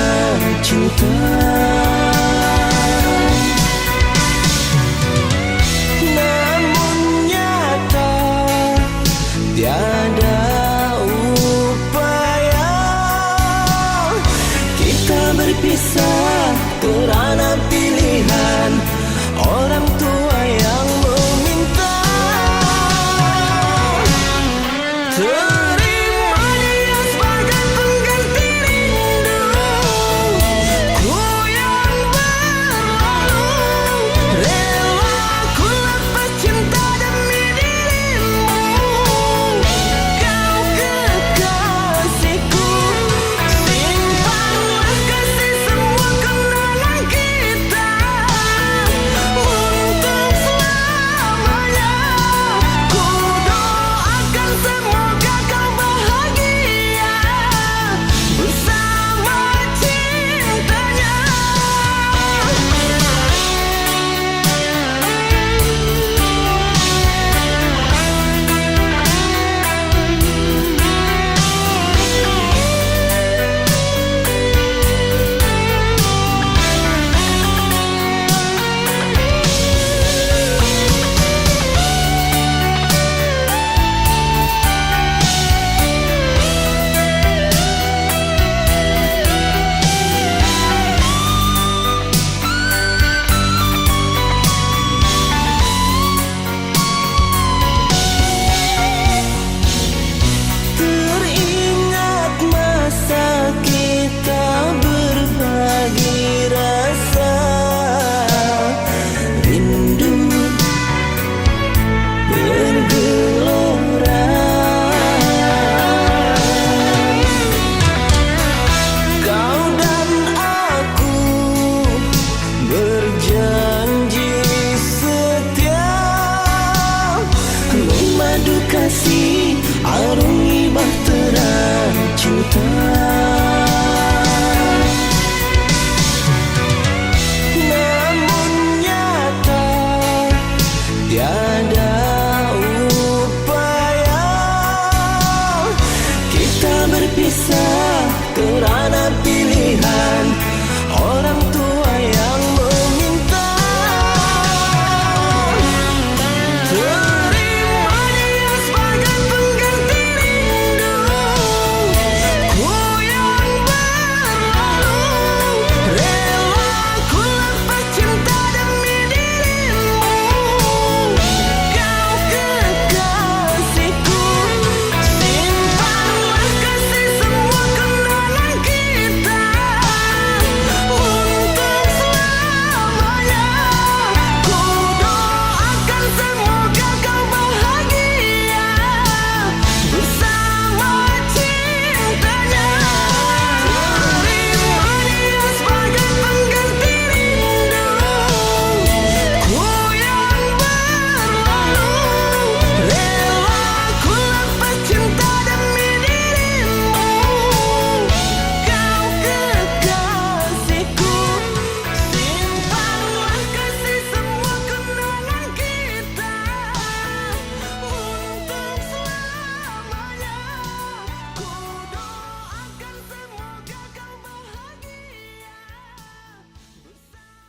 cinta. Namun nyata tiada upaya kita berpisah kerana pilihan orang tua yang meminta. Terima dia sebagai pengganti rindu ku yang berlalu. Rela ku lepas cinta demi dirimu, kau kekasihku. Simpanlah kasih semua kenangan kita untuk selamanya. Ku doakan semoga kau bahagia bersama cintanya. Teringat masa kita berbagi rasa rindu bergelora. Kau dan aku berjanji setia memadu kasih arungi bahtera cinta. Namun nyata tiada upaya kita berpisah kerana pilihan orang tua yang meminta. Terima dia sebagai pengganti rindu ku yang berlalu. Rela ku lepas cinta demi dirimu, kau kekasihku. Simpanlah kasih semua kenangan kita untuk selamanya. Ku doakan semoga kau bahagia bersama cintanya. Terima dia sebagai pengganti rindu ku yang berlalu. Rela ku lepas cinta demi dirimu, kau kekasihku. Simpanlah kasih semua kenangan kita untuk selamanya. Ku doakan semoga kau bahagia bersama.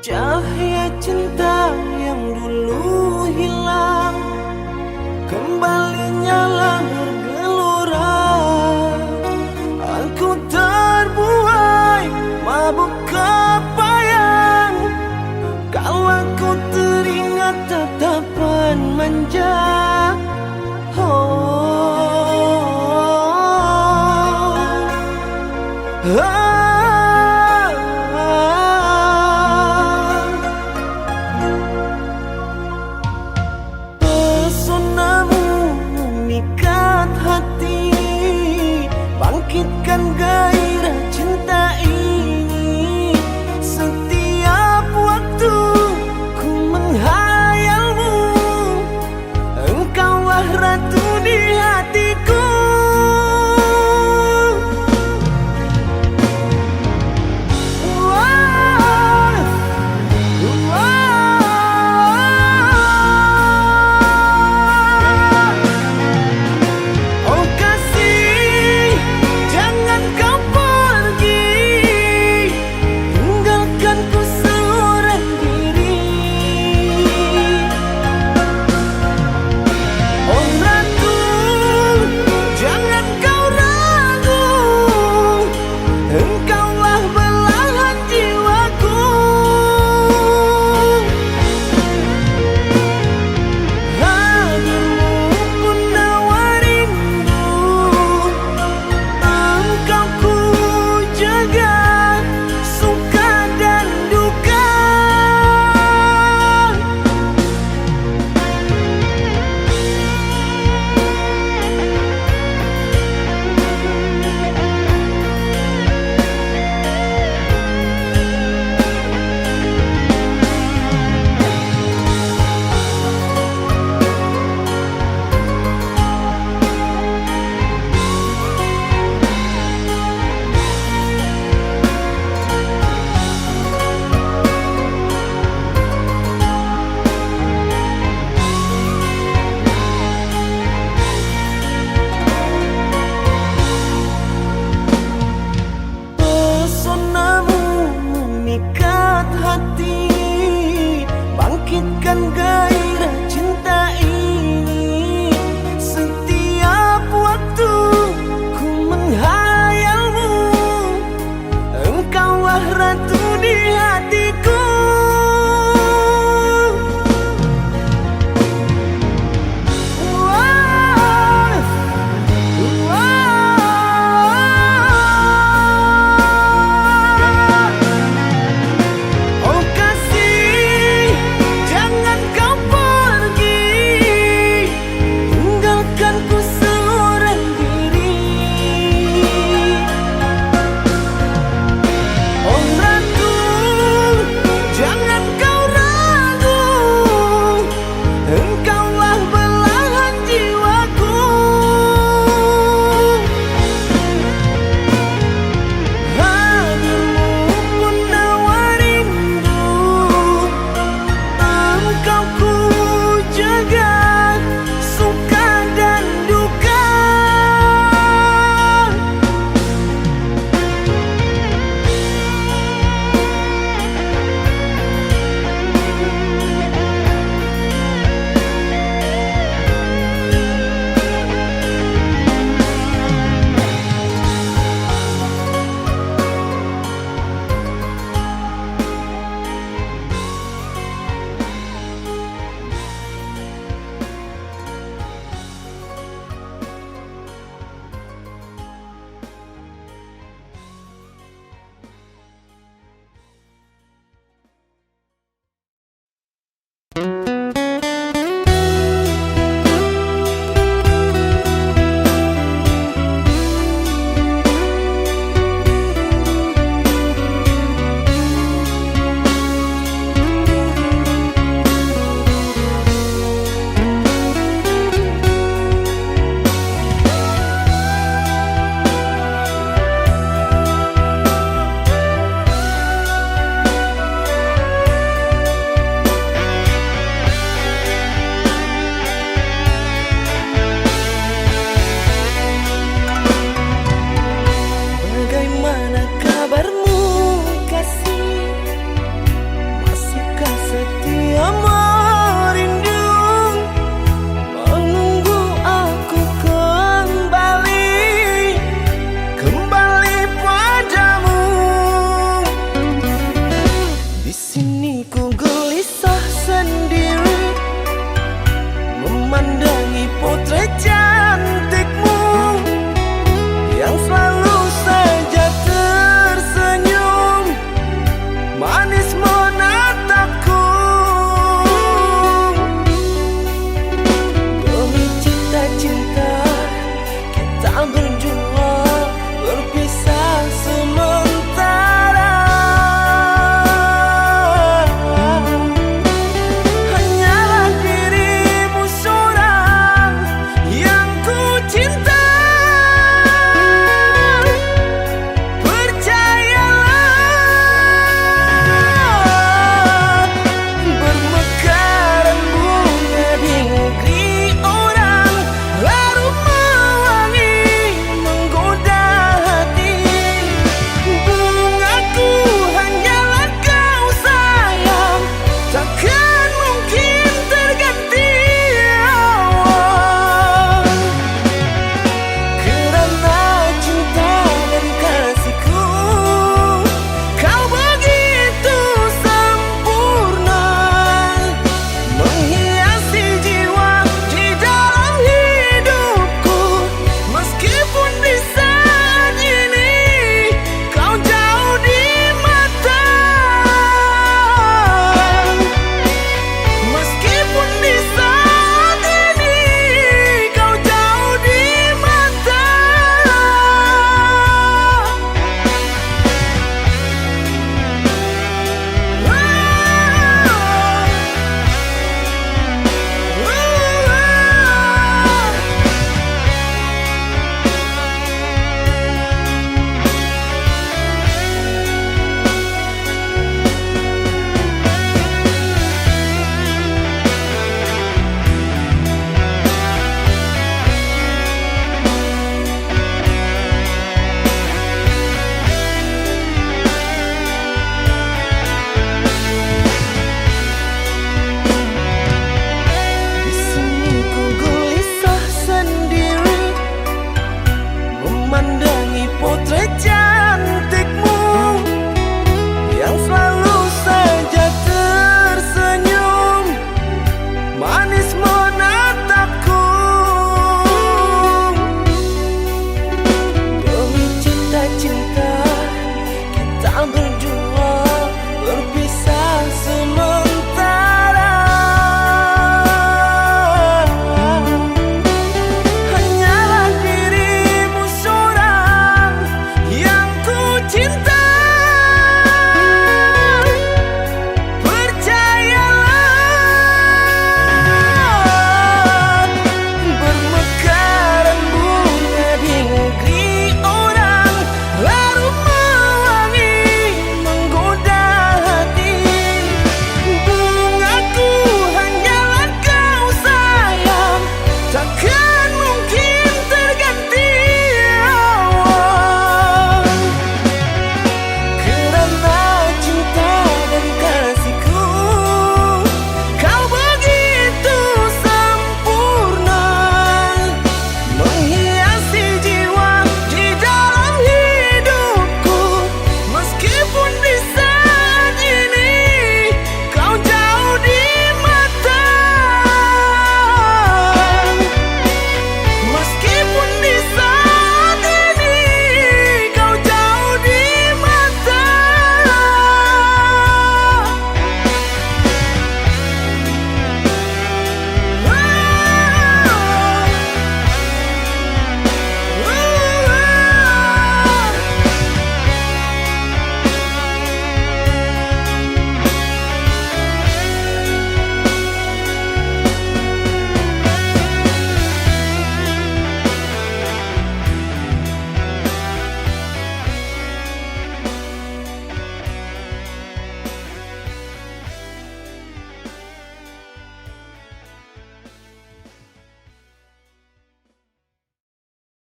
Cahaya cinta yang dulu hilang kembali nyala bergelora. Aku terbuai mabuk kepayang kalau ku teringat tatapan manja. Oh, langit kan